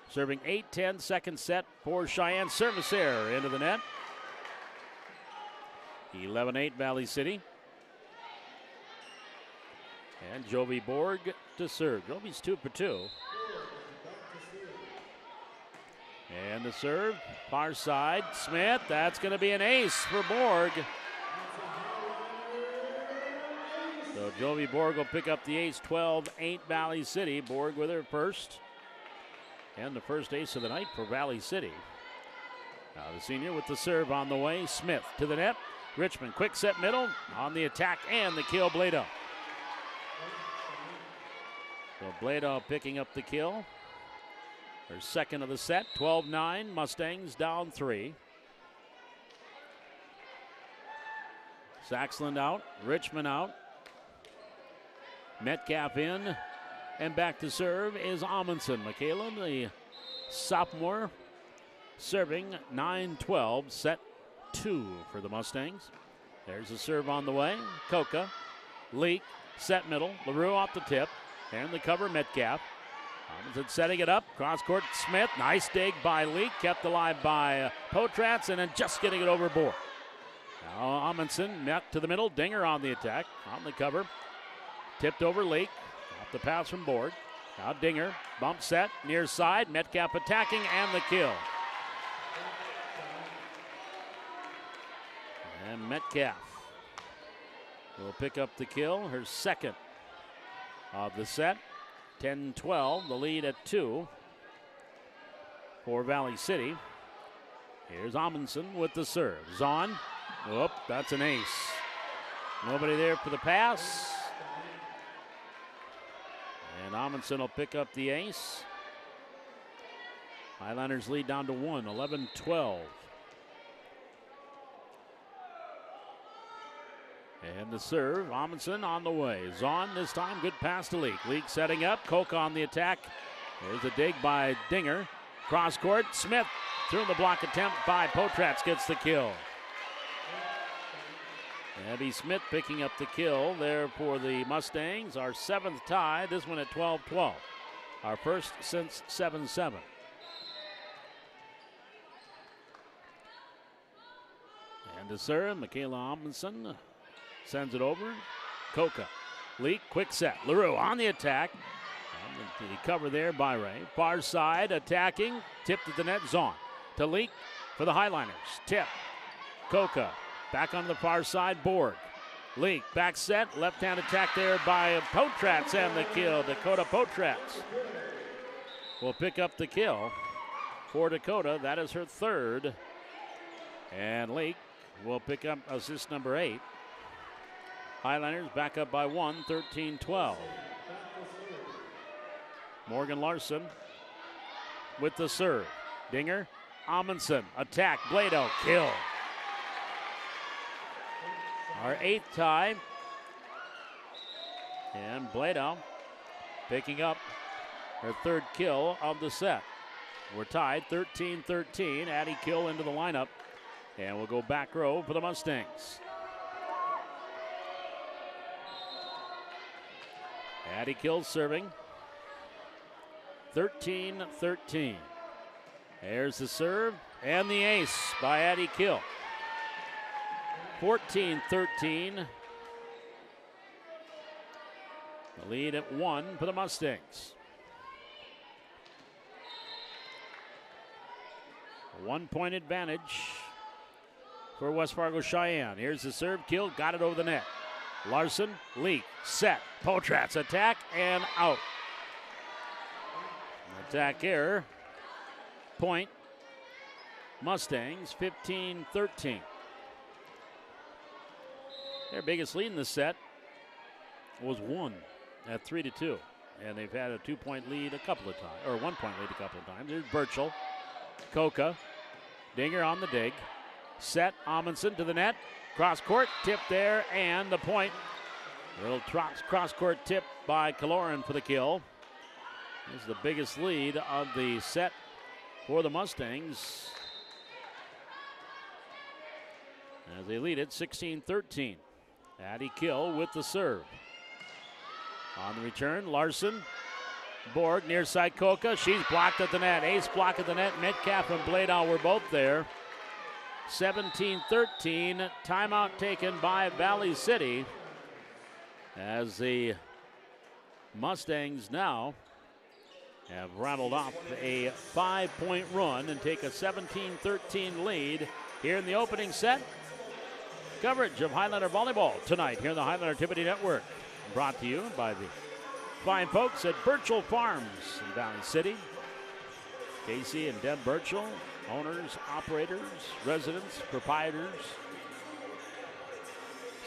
Serving 8-10, second set for Cheyenne. Service error into the net. 11-8 Valley City. And Jovi Borg to serve. Jovi's 2 for 2. And the serve, far side, Smith. That's going to be an ace for Borg. So Jovi Borg will pick up the ace, 12-8 Valley City. Borg with her first. And the first ace of the night for Valley City. Now the senior with the serve on the way. Smith to the net. Richmond, quick set middle, on the attack, and the kill, Blado. So Blado picking up the kill. Their 2nd of the set, 12-9, Mustangs down 3. Saxland out, Richmond out. Metcalf in, and back to serve is Amundsen. Michaela, the sophomore, serving 9-12, set 2 for the Mustangs. There's a serve on the way. Coca, Leak, set middle. LaRue off the tip. And the cover, Metcalf. Amundsen setting it up. Cross court, Smith. Nice dig by Leak. Kept alive by Potratz, and then just getting it overboard. Now Amundsen met to the middle. Dinger on the attack. On the cover. Tipped over Leak. Off the pass from Borg. Now Dinger. Bump set. Near side. Metcalf attacking, and the kill. And Metcalf will pick up the kill, her 2nd of the set. 10-12, the lead at 2 for Valley City. Here's Amundsen with the serve. Zahn, whoop, that's an ace. Nobody there for the pass. And Amundsen will pick up the ace. Highlanders lead down to 1, 11-12. And the serve, Amundsen on the way. Zahn this time, good pass to Leak. Leak setting up, Koch on the attack. There's a dig by Dinger. Cross court, Smith Through the block attempt by Potratz gets the kill. Abby Smith picking up the kill there for the Mustangs. Our 7th tie, this one at 12-12. Our first since 7-7. And to serve, Michaela Amundsen sends it over. Coca, Leak, quick set. LaRue on the attack. And the cover there by Ray. Far side attacking, tipped at the net, Zahn. To Leak for the Highliners. Tip, Coca. Back on the far side, Borg. Leak, back set, left-hand attack there by Potratz and the kill. Dakota Potratz will pick up the kill for Dakota. That is her 3rd. And Leak will pick up assist number 8. Highliners back up by 1, 13-12. Morgan Larson with the serve. Dinger, Amundsen, attack, Blado, kill. Our 8th tie. And Blado picking up her 3rd kill of the set. We're tied 13-13. Addie Kill into the lineup. And we'll go back row for the Mustangs. Addie Kill serving. 13-13. There's the serve and the ace by Addie Kill. 14-13. The lead at 1 for the Mustangs. A 1-point advantage for West Fargo Cheyenne. Here's the serve, Kill, got it over the net. Larson, Leak, set, Potratz, attack, and out. Attack error. Point. Mustangs, 15-13. Their biggest lead in the set was 1 at 3-2. And they've had a 2-point lead a couple of times, or a 1-point lead a couple of times. There's Burchell, Coca, Dinger on the dig. Set, Amundsen to the net. Cross court, tip there, and the point. Little cross court tip by Kaloran for the kill. This is the biggest lead of the set for the Mustangs, as they lead it 16-13. Addie Kill with the serve. On the return, Larson. Borg, near side Coca. She's blocked at the net. Ace block at the net. Metcalf and Bladow were both there. 17-13. Timeout taken by Valley City, as the Mustangs now have rattled off a 5-point run and take a 17-13 lead here in the opening set. Coverage of Highlander Volleyball tonight here in the Highlander Activity Network. Brought to you by the fine folks at Burchell Farms in Valley City. Casey and Deb Burchell, owners, operators, residents, proprietors.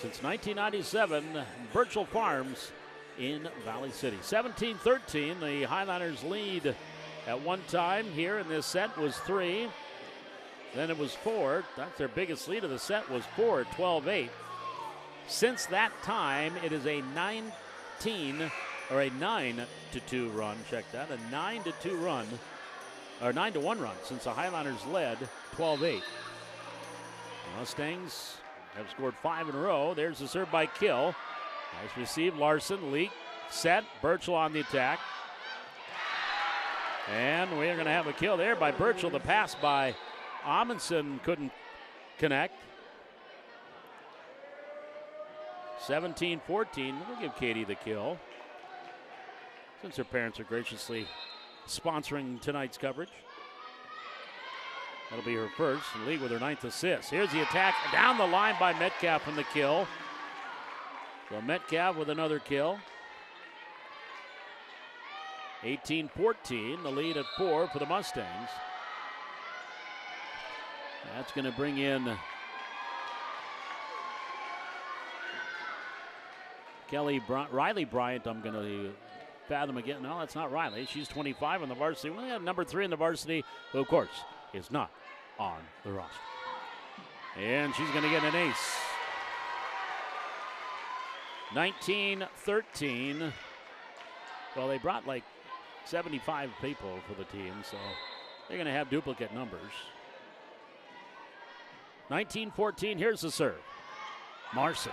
Since 1997, Burchell Farms in Valley City. 17-13, the Highlanders lead at one time here in this set was 3. Then it was 4. That's their biggest lead of the set was 4 at 12-8. Since that time, it is a 9-2 run. Check that, a 9-2 run, or 9-1 run since the Highlanders led 12-8. The Mustangs have scored 5 in a row. There's the serve by Kill. Nice receive, Larson, Leak, set, Burchell on the attack. And we're going to have a kill there by Burchell. The pass by Amundsen couldn't connect. 17-14, we'll give Katie the kill, since her parents are graciously sponsoring tonight's coverage. That'll be her first in the league with her 9th assist. Here's the attack down the line by Metcalf from the kill. So Metcalf with another kill. 18-14, the lead at 4 for the Mustangs. That's going to bring in Riley Bryant. I'm going to fathom again. No, that's not Riley. She's 25 on the varsity. We have number 3 in the varsity, who, of course, is not on the roster. And she's going to get an ace. 19-13. Well, they brought like 75 people for the team, so They're going to have duplicate numbers. 19-14, here's the serve. Marson,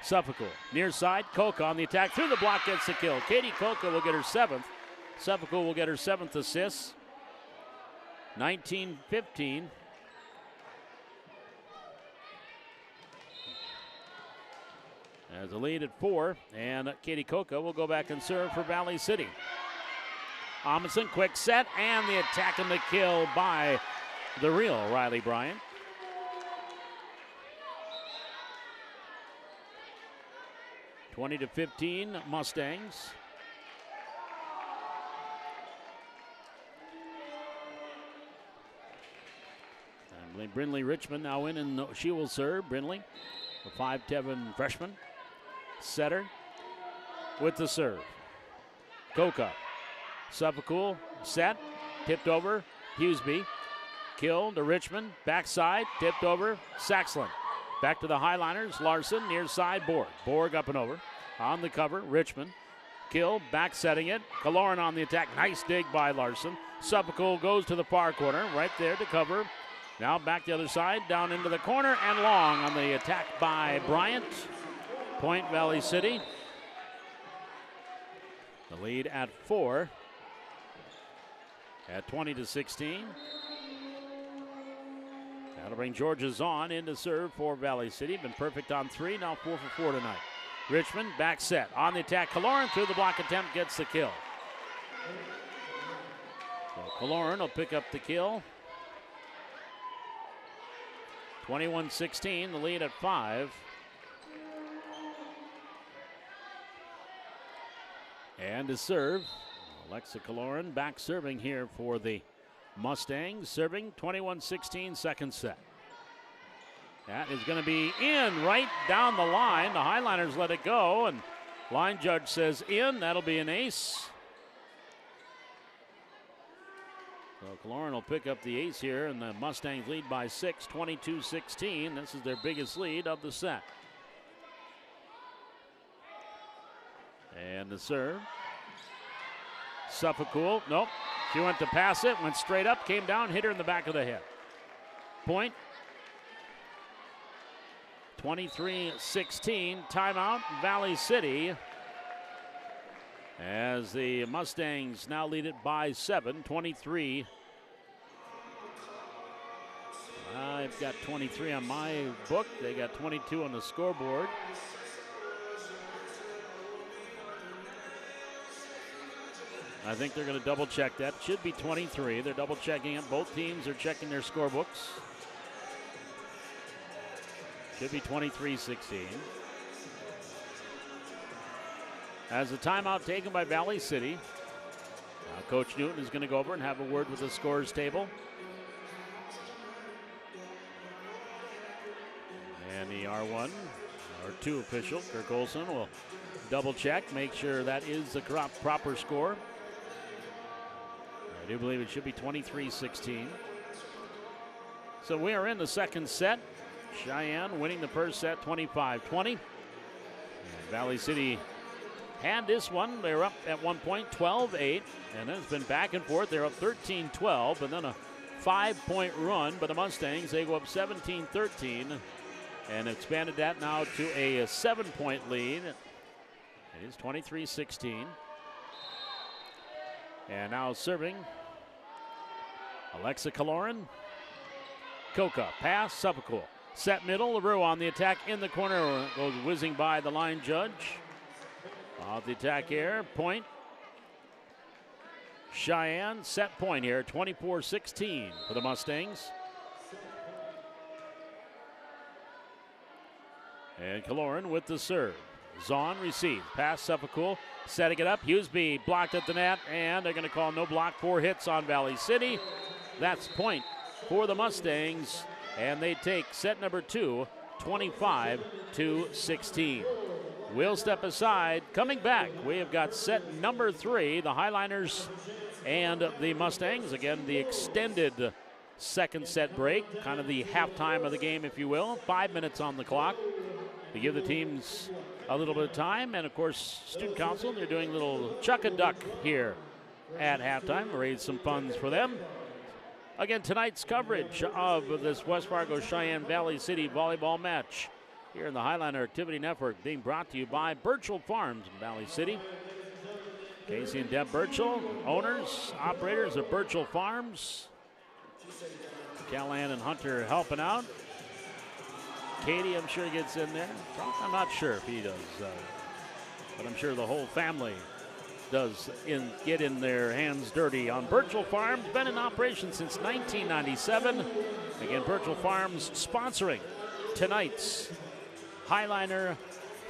Suffolk, near side, Coca on the attack, through the block, gets the kill. Katie Coca will get her 7th. Suffolk will get her 7th assist. 19-15. As a lead at 4, and Katie Coca will go back and serve for Valley City. Amundsen, quick set, and the attack and the kill by the real Riley Bryant. 20-15 Mustangs. And Brindley Richmond now in, and she will serve. Brindley, the 5'10" freshman. Setter with the serve. Coca. Suffolk set, tipped over. Hughesby. Kill to Richmond. Backside, tipped over. Saxland. Back to the Highliners. Larson, near side, Borg. Borg up and over. On the cover, Richmond. Kill, back setting it. Kaloran on the attack. Nice dig by Larson. Suffolk goes to the far corner, right there to cover. Now back the other side, down into the corner, and long on the attack by Bryant. Point Valley City. The lead at 4 at 20-16. That'll bring Georgia Zahn in to serve for Valley City. Been perfect on 3, now 4 for 4 tonight. Richmond back set on the attack. Kaloran through the block attempt, gets the kill. So Kaloran will pick up the kill. 21-16, the lead at 5. And to serve, Alexa Kaloran back serving here for the Mustangs. Serving 21-16, second set. That is going to be in right down the line. The Highliners let it go, and line judge says in. That'll be an ace. So Kaloran will pick up the ace here, and the Mustangs lead by 6, 22-16. This is their biggest lead of the set. And the serve. Suffolk, nope. She went to pass it, went straight up, came down, hit her in the back of the head. Point. 23-16, timeout, Valley City. As the Mustangs now lead it by 7, 23. I've got 23 on my book. They got 22 on the scoreboard. I think they're going to double check that. Should be 23. They're double checking it. Both teams are checking their scorebooks. Should be 23-16. As a timeout taken by Valley City. Now Coach Newton is going to go over and have a word with the scorers table. And the R1, R2 official, Kirk Olson, will double check, make sure that is the proper score. I do believe it should be 23-16. So we are in the second set. Cheyenne winning the first set 25-20. Valley City had this one. They were up at one point 12-8, and then it's been back and forth. They're up 13-12, and then a 5-point run. But the Mustangs, they go up 17-13 and expanded that now to a 7-point lead. It is 23-16. And now serving, Alexa Kaloran. Coca, pass, Suffolk. Set middle, LaRue on the attack in the corner. Goes whizzing by the line judge. Off the attack here, point. Cheyenne, set point here, 24-16 for the Mustangs. And Kaloran with the serve. Zahn receives, pass Suffolk, setting it up. Hughesby blocked at the net, and they're going to call no block, 4 hits on Valley City. That's point for the Mustangs, and they take set number 2, 25-16. We'll step aside. Coming back, we have got set number 3, the Highliners and the Mustangs. Again, the extended second set break, kind of the halftime of the game, if you will. 5 minutes on the clock to give the teams a little bit of time. And, of course, Student Council, they're doing a little chuck-a-duck here at halftime. Raise some funds for them. Again, tonight's coverage of this West Fargo Cheyenne Valley City volleyball match here in the Highliner Activity Network, being brought to you by Birchall Farms in Valley City. Casey and Deb Birchall, owners, operators of Birchall Farms. Callahan and Hunter helping out. Katie, I'm sure, gets in there. I'm not sure if he does, but I'm sure the whole family does get in their hands dirty on Birchall Farms. Been in operation since 1997. Again, Birchall Farms sponsoring tonight's Highliner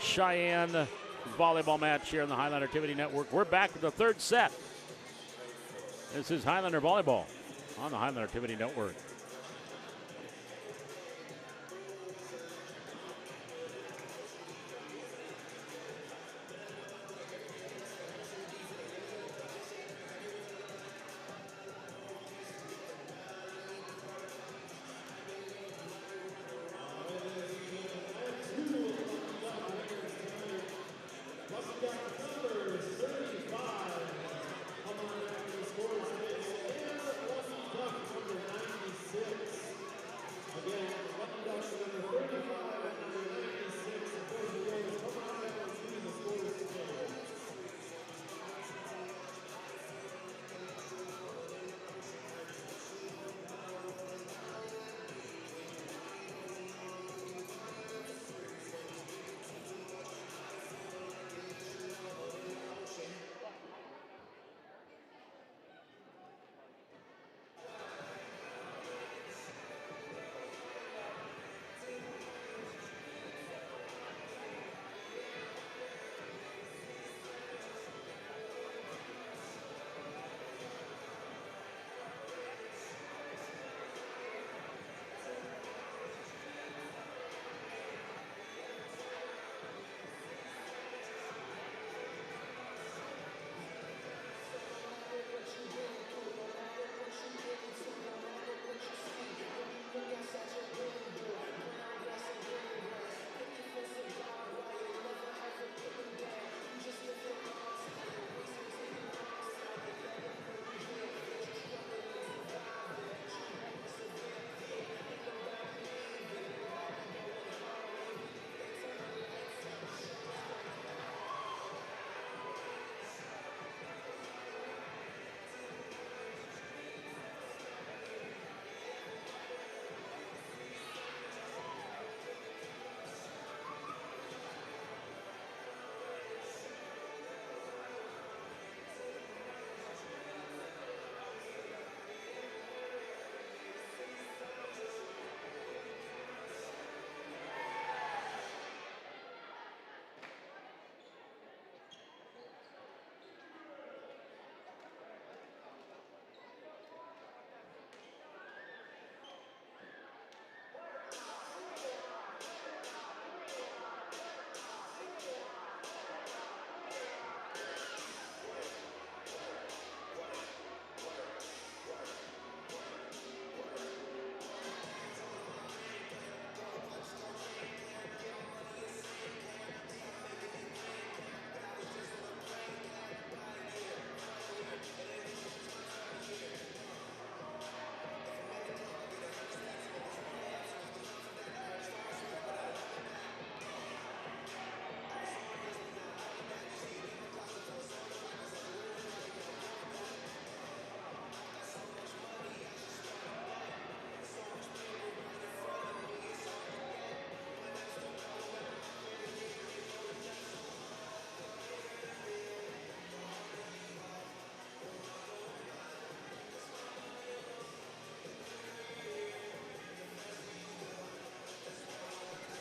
Cheyenne volleyball match here in the Highliner Activity Network. We're back with the third set. This is Highliner Volleyball on the Highliner Activity Network.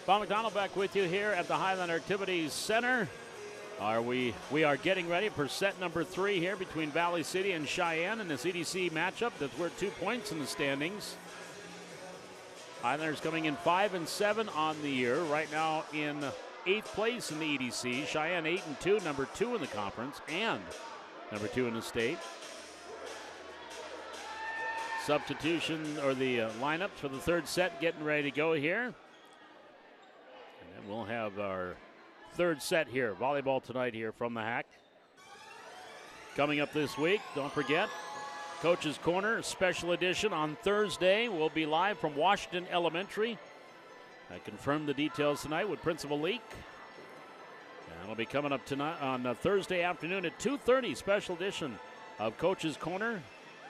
Bob McDonald back with you here at the Highliner Activities Center. We are getting ready for set number 3 here between Valley City and Cheyenne in this EDC matchup. That's worth 2 points in the standings. Highliners coming in 5-7 on the year. Right now in 8th place in the EDC. Cheyenne 8-2, number 2 in the conference and number 2 in the state. Substitution or the lineups for the third set getting ready to go here. And we'll have our third set here, volleyball tonight here from the Hack. Coming up this week, don't forget, Coach's Corner special edition on Thursday. We'll be live from Washington Elementary. I confirmed the details tonight with Principal Leak. And it'll be coming up tonight on Thursday afternoon at 2:30. Special edition of Coach's Corner,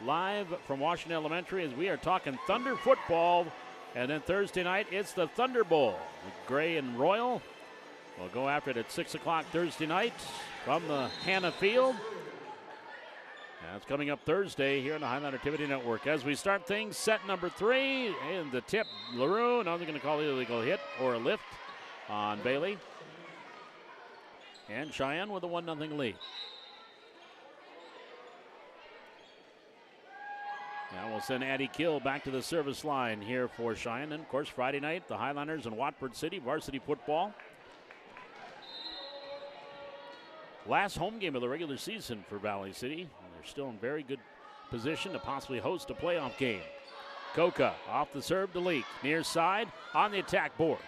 live from Washington Elementary, as we are talking Thunder football. And then Thursday night, it's the Thunder Bowl. Gray and Royal will go after it at 6 o'clock Thursday night from the Hannah Field. That's coming up Thursday here on the Highlander Activity Network. As we start things, set number 3, and the tip, LaRue. Now they're going to call it an illegal hit or a lift on Bailey. And Cheyenne with a 1-0 lead. Now we'll send Addie Kill back to the service line here for Cheyenne. And, of course, Friday night, the Highlanders in Watford City, varsity football. Last home game of the regular season for Valley City. They're still in very good position to possibly host a playoff game. Coca off the serve to Leak. Near side on the attack board.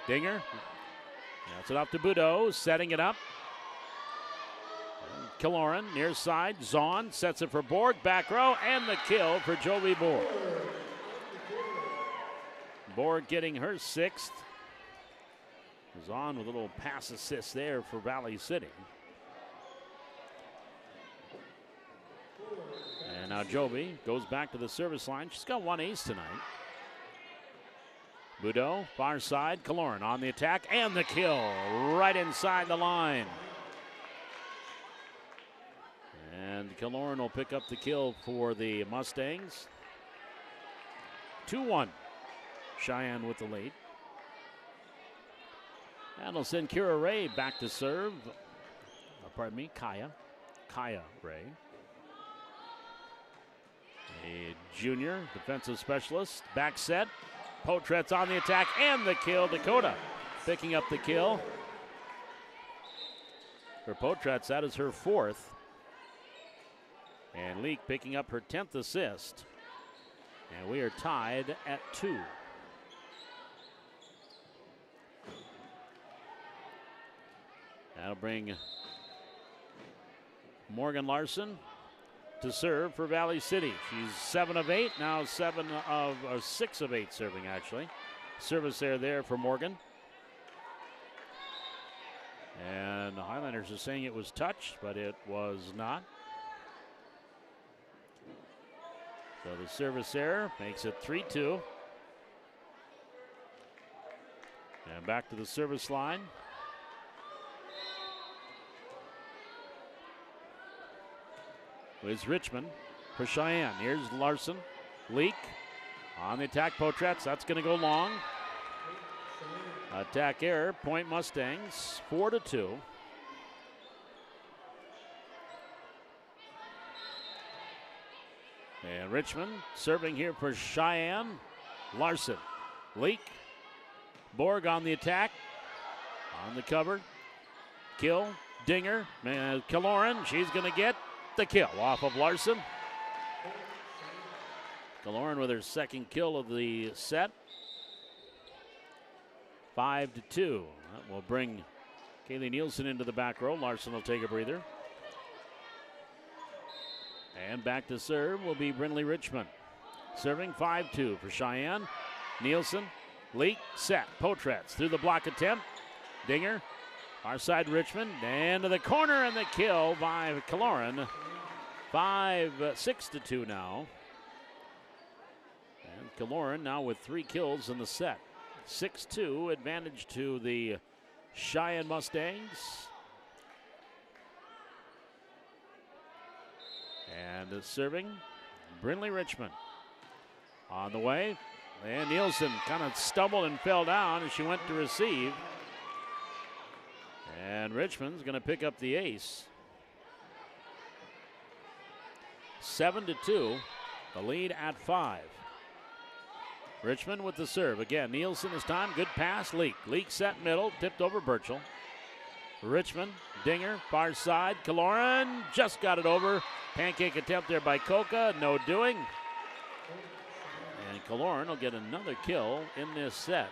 Dinger. That's it off to Boudreau, setting it up. Killeran near side. Zahn sets it for Borg. Back row and the kill for Jovi Borg. Borg getting her 6th. Zahn with a little pass assist there for Valley City. And now Jovi goes back to the service line. She's got 1 ace tonight. Boudreau, far side. Killeran on the attack and the kill right inside the line. And Killeran will pick up the kill for the Mustangs. 2-1. Cheyenne with the lead. And they'll send Kira Ray back to serve. Kaya Ray. A junior defensive specialist. Back set. Potret's on the attack and the kill. Dakota picking up the kill. For Potretz, that is her 4th. And Leak picking up her 10th assist. And we are tied at 2. That'll bring Morgan Larson to serve for Valley City. She's 7 of 8, now 6 of 8 serving actually. Service there for Morgan. And the Highlanders are saying it was touched, but it was not. So the service error makes it 3-2. And back to the service line. It's Richmond for Cheyenne. Here's Larson. Leak on the attack. Potretz. That's going to go long. Attack error. Point Mustangs. 4-2. And Richmond serving here for Cheyenne. Larson. Leak. Borg on the attack. On the cover. Kill. Dinger. Killeran. She's going to get the kill off of Larson. Killeran with her 2nd kill of the set. 5-2. That will bring Kaylee Nielsen into the back row. Larson will take a breather. And back to serve will be Brinley Richmond. Serving 5-2 for Cheyenne. Nielsen, Leak, set. Potretz through the block attempt. Dinger, far side Richmond, and to the corner, and the kill by Killeran. 6-2 now. And Killeran now with 3 kills in the set. 6-2 advantage to the Cheyenne Mustangs. And serving, Brinley Richmond. On the way, and Nielsen kind of stumbled and fell down as she went to receive. And Richmond's going to pick up the ace. 7-2, the lead at 5. Richmond with the serve. Again, Nielsen this time, good pass, Leak. Leak set middle, tipped over Burchell. Richmond, Dinger, far side. Killeran just got it over. Pancake attempt there by Coca, no doing. And Killeran will get another kill in this set.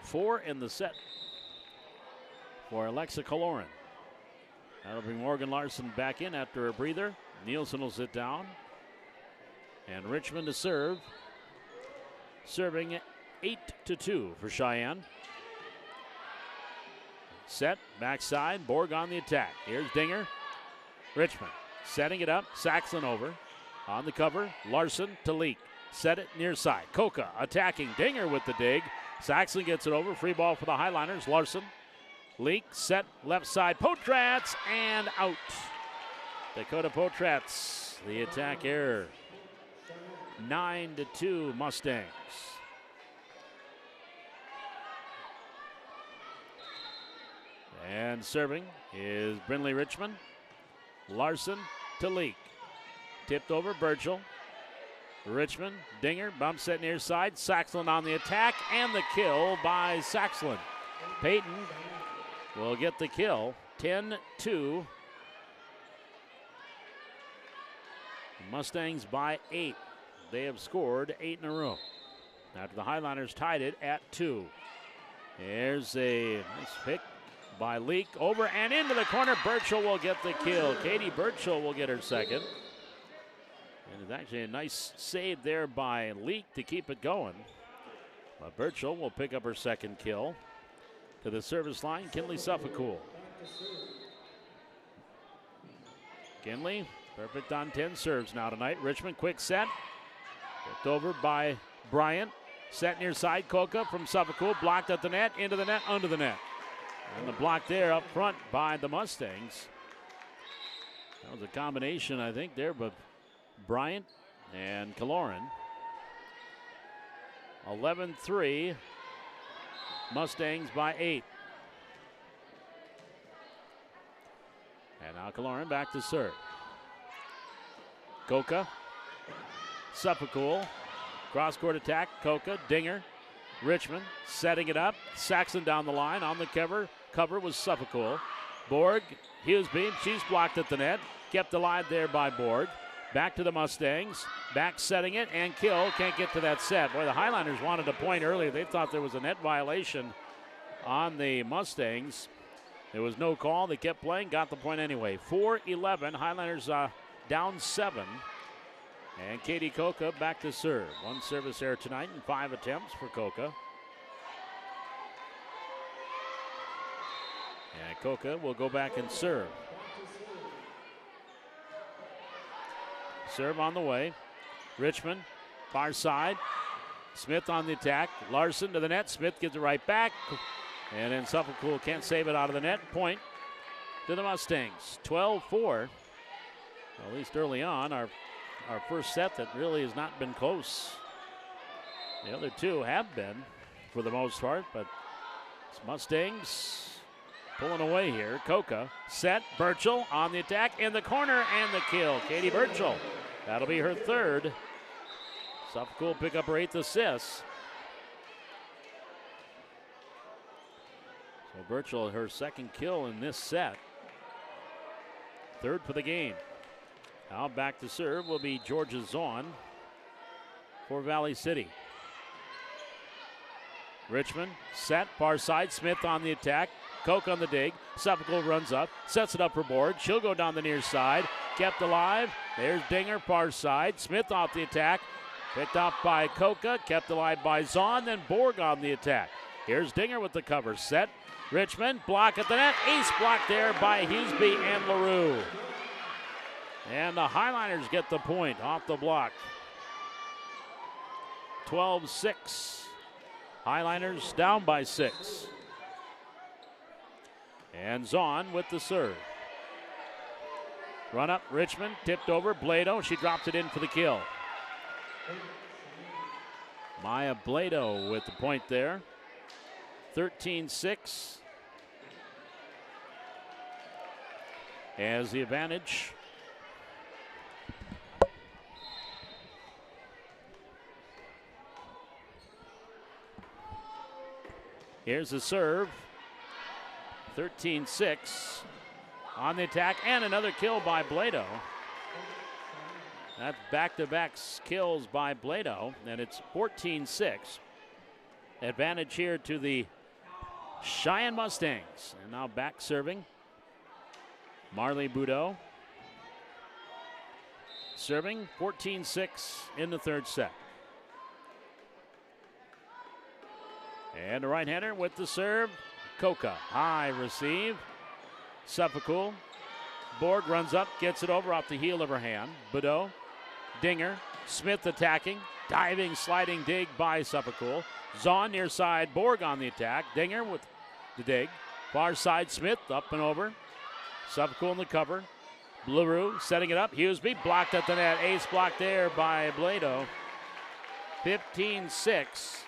4 in the set for Alexa Killeran. That'll bring Morgan Larson back in after a breather. Nielsen will sit down. And Richmond to serve. Serving 8-2 for Cheyenne. Set, backside, Borg on the attack. Here's Dinger. Richmond setting it up. Saxon over. On the cover, Larson to Leak. Set it near side. Coca attacking. Dinger with the dig. Saxon gets it over. Free ball for the Highliners. Larson. Leak, set, left side. Potratz, and out. Dakota Potratz, the attack error. 9-2 Mustangs. And serving is Brindley Richmond. Larson to Leak. Tipped over, Burchell. Richmond, Dinger, bump set near side. Saxon on the attack, and the kill by Saxon. Peyton will get the kill. 10-2. Mustangs by 8. They have scored 8 in a row. After the Highliners tied it at 2. There's a nice pick by Leak. Over and into the corner. Burchell will get the kill. Katie Burchell will get her second. And it's actually a nice save there by Leak to keep it going. But Burchell will pick up her second kill. To the service line, Kinley Suffolcool. Kinley, perfect on 10 serves now tonight. Richmond, quick set. Tipped over by Bryant. Set near side, Coca from Suffolcool. Blocked at the net, into the net, under the net. And the block there up front by the Mustangs. That was a combination, I think, there, but Bryant and Kaloran. 11-3. Mustangs by 8. And now Kaloran back to serve. Coca. Suffolcool. Cross-court attack. Coca. Dinger. Richmond setting it up. Saxon down the line on the cover. Cover was Suffolcool. Borg. Hughesby. She's blocked at the net. Kept alive there by Borg. Back to the Mustangs. Back setting it, and Kill can't get to that set. Boy, the Highliners wanted a point earlier. They thought there was a net violation on the Mustangs. There was no call. They kept playing, got the point anyway. 4-11. Highliners down 7. And Katie Coca back to serve. 1 service error tonight and 5 attempts for Coca. And Coca will go back and serve. Serve on the way. Richmond, far side. Smith on the attack. Larson to the net. Smith gives it right back. And then Suffolcool can't save it out of the net. Point to the Mustangs. 12-4. Well, at least early on, our first set that really has not been close. The other two have been for the most part, but it's Mustangs pulling away here. Coca set. Burchell on the attack in the corner, and the kill. Katie Burchell. That'll be her third. Suffolcool pick up her 8th assist. So Burchell, her second kill in this set. Third for the game. Now back to serve will be Georgia Zahn for Valley City. Richmond set, far side. Smith on the attack. Koch on the dig. Suffolcool runs up, sets it up for Borg. She'll go down the near side. Kept alive. There's Dinger, far side. Smith off the attack. Picked off by Coca. Kept alive by Zahn. Then Borg on the attack. Here's Dinger with the cover. Set. Richmond, block at the net. Ace block there by Hughesby and LaRue. And the Highliners get the point off the block. 12-6. Highliners down by 6. And Zahn with the serve. Run up, Richmond, tipped over, Blado. She drops it in for the kill. Maya Blado with the point there. 13-6. Has the advantage. Here's the serve. 13-6 on the attack, and another kill by Blado. That's back-to-back kills by Blado, and it's 14-6. Advantage here to the Cheyenne Mustangs. And now back serving. Marley Boudreau. serving 14-6 in the third set. And the right-hander with the serve. Koka, high receive. Suffolk. Borg runs up, gets it over off the heel of her hand. Boudreau, Dinger, Smith attacking. Diving, sliding dig by Suffolk. Zahn near side, Borg on the attack. Dinger with the dig. Far side, Smith up and over. Suffolk in the cover. Leroux setting it up. Hughesby blocked at the net. Ace blocked there by Blado. 15-6.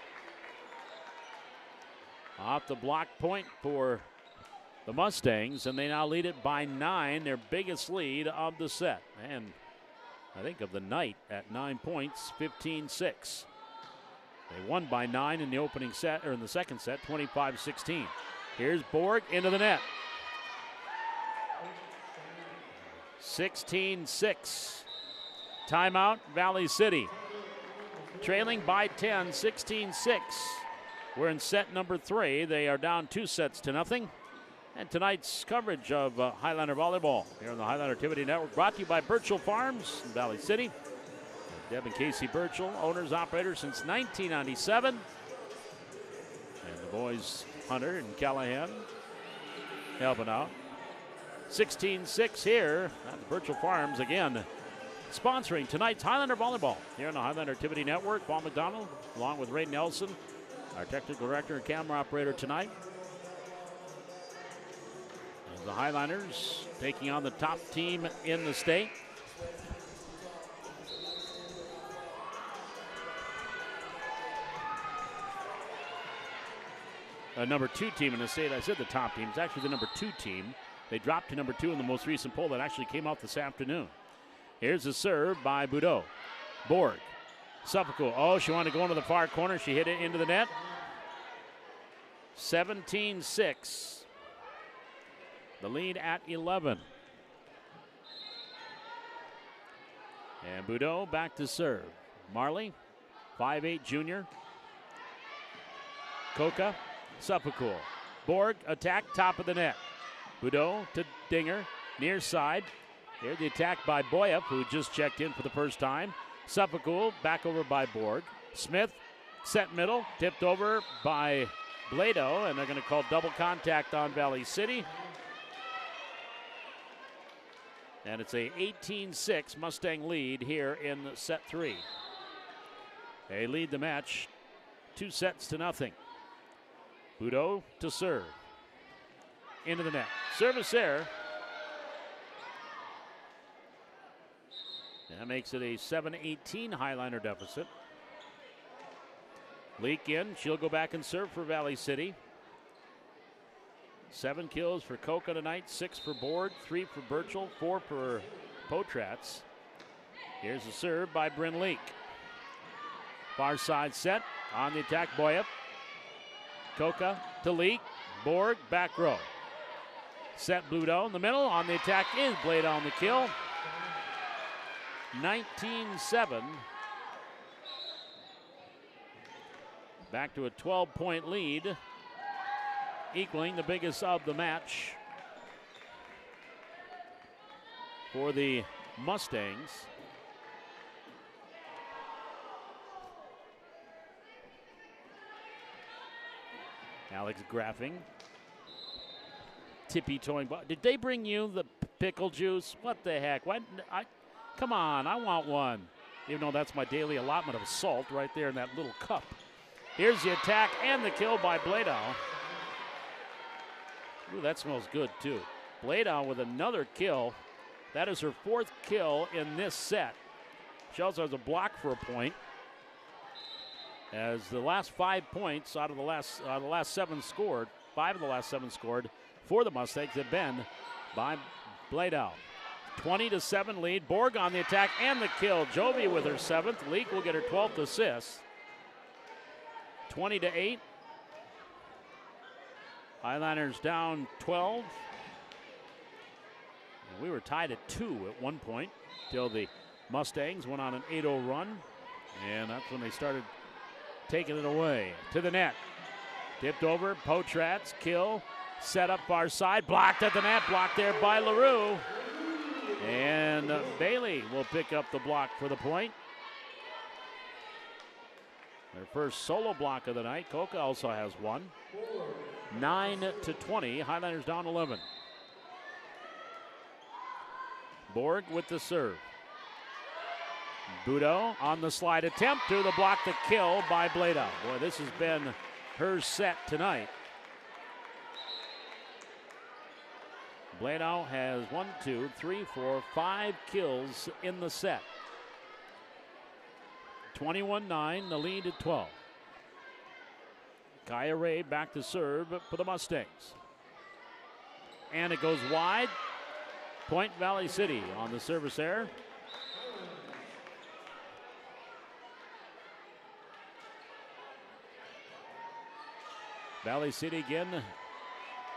Off the block point for the Mustangs, and they now lead it by 9, their biggest lead of the set. And I think of the night at 9 points, 15-6. They won by 9 in the opening set, or in the second set, 25-16. Here's Borg into the net. 16-6. Timeout, Valley City. Trailing by 10, 16-6. We're in set number 3. They are down 2 sets to nothing. And tonight's coverage of Highlander Volleyball here on the Highlander Activity Network brought to you by Burchell Farms in Valley City. Deb and Casey Burchell, owners, operators since 1997. And the boys, Hunter and Callahan, helping out. 16-6 here at Burchell Farms again, sponsoring tonight's Highlander Volleyball here on the Highlander Activity Network. Paul McDonald, along with Ray Nelson, our technical director and camera operator tonight. As the Highlanders taking on the top team in the state. Number 2 team in the state. I said the top team. It's actually the number 2 team. They dropped to number 2 in the most recent poll that actually came out this afternoon. Here's the serve by Boudreau. Borg. Suffolk. Oh, she wanted to go into the far corner. She hit it into the net. 17-6. The lead at 11. And Boudreau back to serve. Marley, 5'8" junior. Koka, Suffolk. Borg, attack, top of the net. Boudreau to Dinger, near side. Here the attack by Boyev, who just checked in for the first time. Suffolk, back over by Borg. Smith, set middle, tipped over by Blado, and they're going to call double contact on Valley City. And it's a 18-6 Mustang lead here in set 3. They lead the match 2 sets to nothing. Boudreau to serve. Into the net. Service error. That makes it a 7-18 Highlander deficit. Leak in. She'll go back and serve for Valley City. 7 kills for Koka tonight, 6 for Borg, 3 for Burchell, 4 for Potratz. Here's the serve by Bryn Leak. Far side set. On the attack, Boyev. Koka to Leak. Borg, back row. Set Boudreau in the middle. On the attack is Blade on the kill. 19-7. Back to a 12-point lead, equaling the biggest of the match for the Mustangs. Alex Graffing. Tippy-toeing. Did they bring you the pickle juice? What the heck? What? Come on, I want one. Even though that's my daily allotment of salt right there in that little cup. Here's the attack and the kill by Blado. Ooh, that smells good too. Blado with another kill. That is her 4th kill in this set. She also has a block for a point. As the last 5 points out of the last 7 scored, 5 of the last 7 scored for the Mustangs have been by Blado. 20-7 lead. Borg on the attack and the kill. Jovi with her 7th. Leak will get her 12th assist. 20-8. Highlanders down 12. And we were tied at 2 at one point till the Mustangs went on an 8-0 run. And that's when they started taking it away. To the net. Tipped over. Potratz. Kill. Set up far side. Blocked at the net. Blocked there by LaRue. And Bailey will pick up the block for the point. Their first solo block of the night. Coca also has one. 9-20. Highlanders down 11. Borg with the serve. Budo on the slide attempt to the block, the kill by Bladau. Boy, this has been her set tonight. Bladau has 5 kills in the set. 21-9, the lead at 12. Kaya Ray back to serve for the Mustangs. And it goes wide. Point Valley City on the service error. Valley City again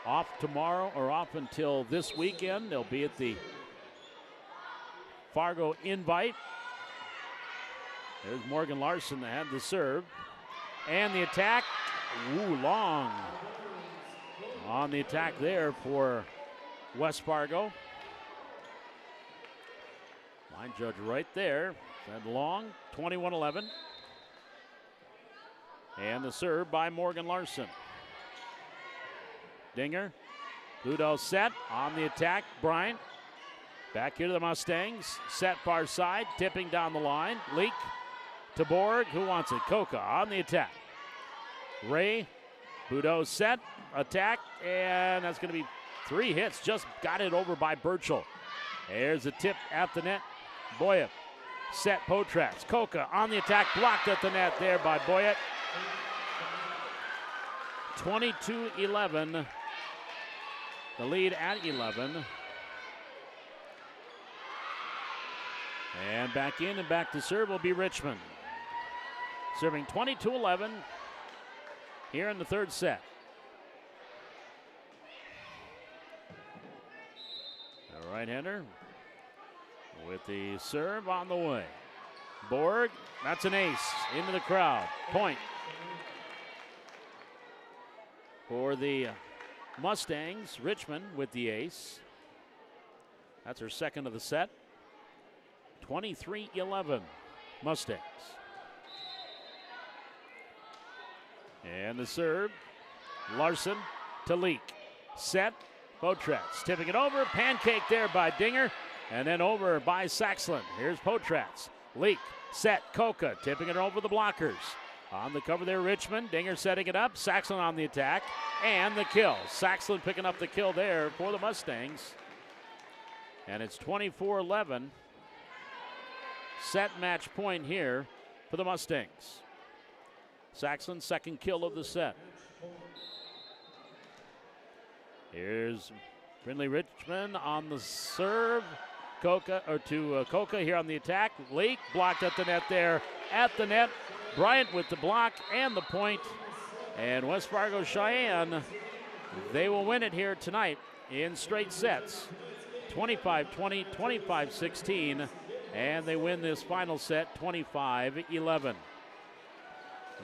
off tomorrow, or off until this weekend. They'll be at the Fargo Invite. There's Morgan Larson that had the serve. And the attack, long on the attack there for West Fargo. Line judge right there, said long, 21-11. And the serve by Morgan Larson. Dinger, Ludo set on the attack, Bryant. Back here to the Mustangs, set far side, tipping down the line. Leak to Borg, who wants it? Coca on the attack. Ray, Budo set, attack, and that's going to be 3 hits. Just got it over by Burchell. There's a tip at the net. Boyett, set Potratz. Coca on the attack, blocked at the net there by Boyett. 22-11. The lead at 11. And back in and back to serve will be Richmond. Serving 22-11 here in the third set. The right-hander with the serve on the way. Borg, that's an ace into the crowd. Point for the Mustangs. Richmond with the ace. That's her second of the set. 23-11 Mustangs. And the serve, Larson to Leak. Set, Potratz tipping it over, pancake there by Dinger, and then over by Saxland. Here's Potratz. Leak, set, Coca tipping it over the blockers. On the cover there, Richmond. Dinger setting it up, Saxland on the attack, and the kill. Saxland picking up the kill there for the Mustangs. And it's 24-11. Set match point here for the Mustangs. Saxland's second kill of the set. Here's Brindley Richmond on the serve. Coca here on the attack. Leak blocked at the net there. At the net, Bryant with the block and the point. And West Fargo Cheyenne, they will win it here tonight in straight sets. 25-20, 25-16, and they win this final set 25-11.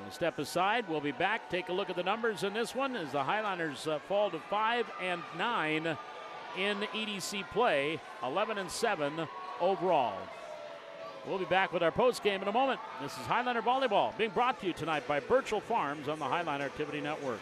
We'll step aside. We'll be back. Take a look at the numbers in this one as the Highlanders fall to 5-9 in EDC play, 11-7 overall. We'll be back with our post game in a moment. This is Highlander Volleyball being brought to you tonight by Burchell Farms on the Highlander Activity Network.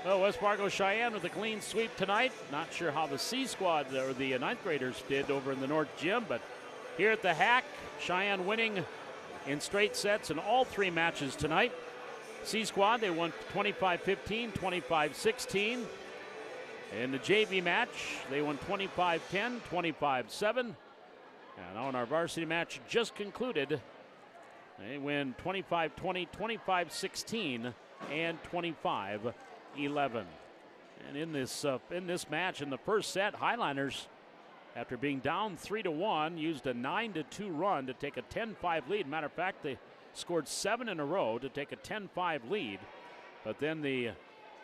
Well, West Fargo Cheyenne with a clean sweep tonight. Not sure how the C squad or the ninth graders did over in the North Gym, but here at the Hack, Cheyenne winning in straight sets in all 3 matches tonight. C squad, they won 25-15, 25-16. In the JV match, they won 25-10, 25-7. And on our varsity match just concluded, they win 25-20, 25-16, and 25-11. And in this match, in the first set, Highliners, after being down 3-1, used a 9-2 run to take a 10-5 lead. Matter of fact, they scored 7 in a row to take a 10-5 lead. But then the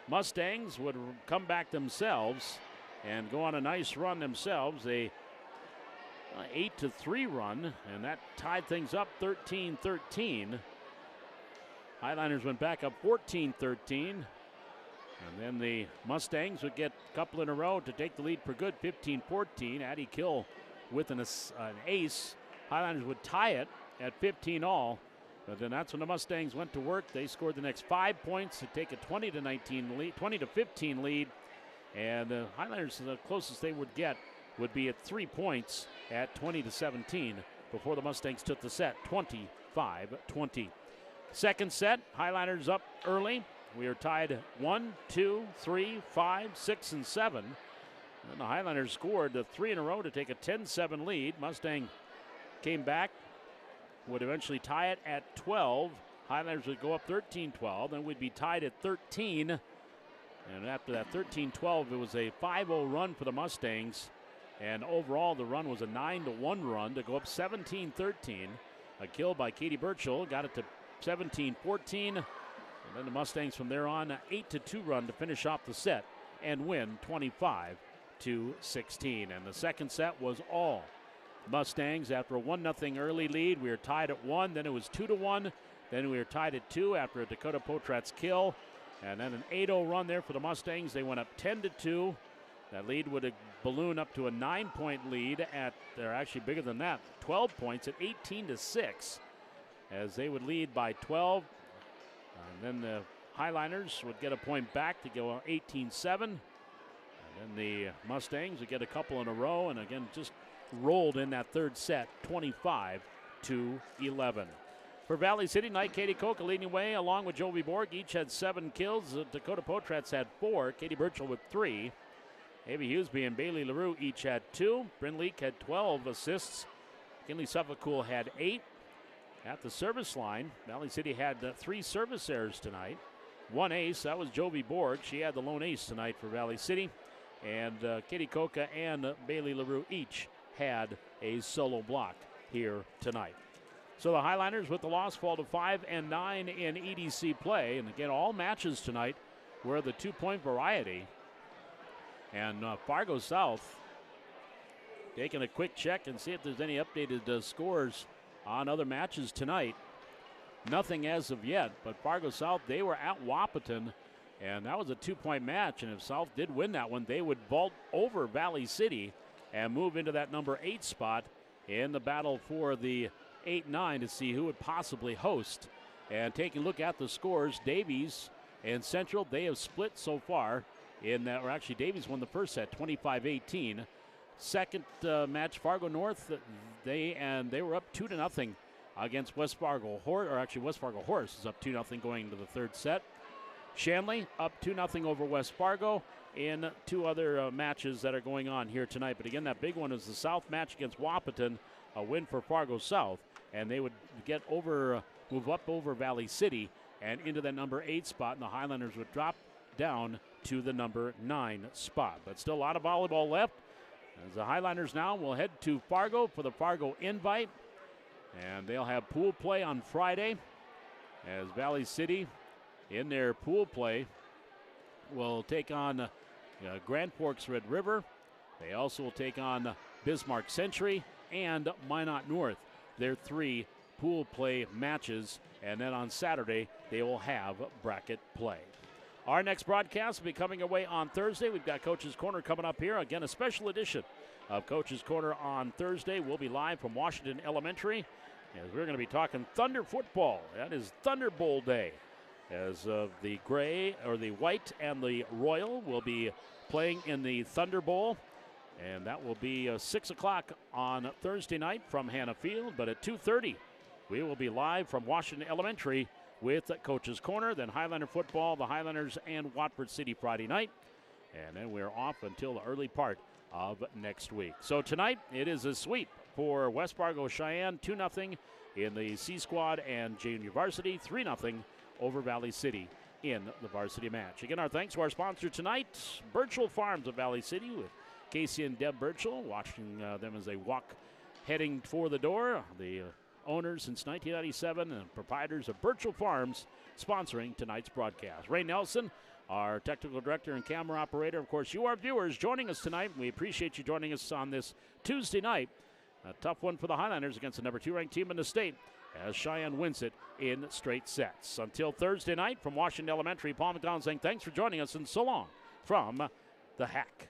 Mustangs would come back themselves and go on a nice run themselves. A 8-3 run, and that tied things up 13-13. Highliners went back up 14-13. And then the Mustangs would get a couple in a row to take the lead for good, 15-14. Addie Kill with an ace. Highliners would tie it at 15 all. But then that's when the Mustangs went to work. They scored the next 5 points to take a 20-19 lead, 20-15 lead. And the Highliners, the closest they would get would be at 3 points at 20-17 before the Mustangs took the set, 25-20. Second set, Highliners up early. We are tied 1, 2, 3, 5, 6, and 7. And the Highliners scored 3 in a row to take a 10-7 lead. Mustang came back, would eventually tie it at 12. Highliners would go up 13-12, then we'd be tied at 13. And after that 13-12, it was a 5-0 run for the Mustangs. And overall, the run was a 9-1 run to go up 17-13. A kill by Katie Burchell got it to 17-14. And then the Mustangs from there on, 8-2 run to finish off the set and win 25-16. And the second set was all Mustangs after a 1-0 early lead. We were tied at 1, then it was 2-1. Then we were tied at 2 after a Dakota Potratz kill. And then an 8-0 run there for the Mustangs. They went up 10-2. That lead would balloon up to a 9-point lead at, they're actually bigger than that, 12 points at 18-6, as they would lead by 12. And then the Highliners would get a point back to go 18-7. And then the Mustangs would get a couple in a row, and again just rolled in that third set, 25-11. For Valley City, Knight Katie Coca leading away along with Jovi Borg. Each had 7 kills. Dakota Potratz had 4. Katie Burchell with 3. Avi Hughesby and Bailey LaRue each had 2. Bryn Leak had 12 assists. Kinley Suffolk had 8. At the service line, Valley City had 3 service errors tonight. 1 ace, that was Jovi Borg. She had the lone ace tonight for Valley City. And Katie Coca and Bailey LaRue each had a solo block here tonight. So the Highliners with the loss fall to 5-9 in EDC play. And again, all matches tonight were the 2-point variety. And Fargo South taking a quick check and see if there's any updated scores on other matches tonight. Nothing as of yet, but Fargo South, they were at Wahpeton, and that was a 2-point match. And if South did win that one, they would vault over Valley City and move into that number 8 spot in the battle for the 8-9 to see who would possibly host. And taking a look at the scores, Davies and Central, they have split so far in that, or actually Davies won the first set, 25-18. Second match, Fargo North, they were up 2-0 against West Fargo Horse, or actually West Fargo Horse is up 2-0 going into the third set. Shanley up 2-0 over West Fargo in 2 other matches that are going on here tonight. But again, that big one is the South match against Wahpeton, a win for Fargo South, and they would get over, move up over Valley City and into that number 8 spot, and the Highlanders would drop down to the number 9 spot. But still a lot of volleyball left. As the Highlanders now will head to Fargo for the Fargo Invite, and they'll have pool play on Friday, as Valley City in their pool play will take on Grand Forks Red River. They also will take on Bismarck Century and Minot North. Their 3 pool play matches, and then on Saturday they will have bracket play. Our next broadcast will be coming away on Thursday. We've got Coach's Corner coming up here. Again, a special edition of Coach's Corner on Thursday. We'll be live from Washington Elementary, as we're going to be talking Thunder football. That is Thunder Bowl day, as the gray, or the white and the royal will be playing in the Thunder Bowl. And that will be 6 o'clock on Thursday night from Hannah Field. But at 2:30, we will be live from Washington Elementary with Coach's Corner, then Highlander football, the Highlanders and Watford City Friday night. And then we're off until the early part of next week. So tonight, it is a sweep for West Fargo Sheyenne, 2-0 in the C Squad and junior varsity, 3-0 over Valley City in the varsity match. Again, our thanks to our sponsor tonight, Birchall Farms of Valley City, with Casey and Deb Birchall, watching them as they walk heading for the door. The owners since 1997 and proprietors of Birchall Farms sponsoring tonight's broadcast. Ray Nelson, our technical director and camera operator. Of course, you, our viewers, joining us tonight. We appreciate you joining us on this Tuesday night. A tough one for the Highlanders against the number 2 ranked team in the state, as Cheyenne wins it in straight sets. Until Thursday night, from Washington Elementary, Paul McDonald saying thanks for joining us and so long from the Hack.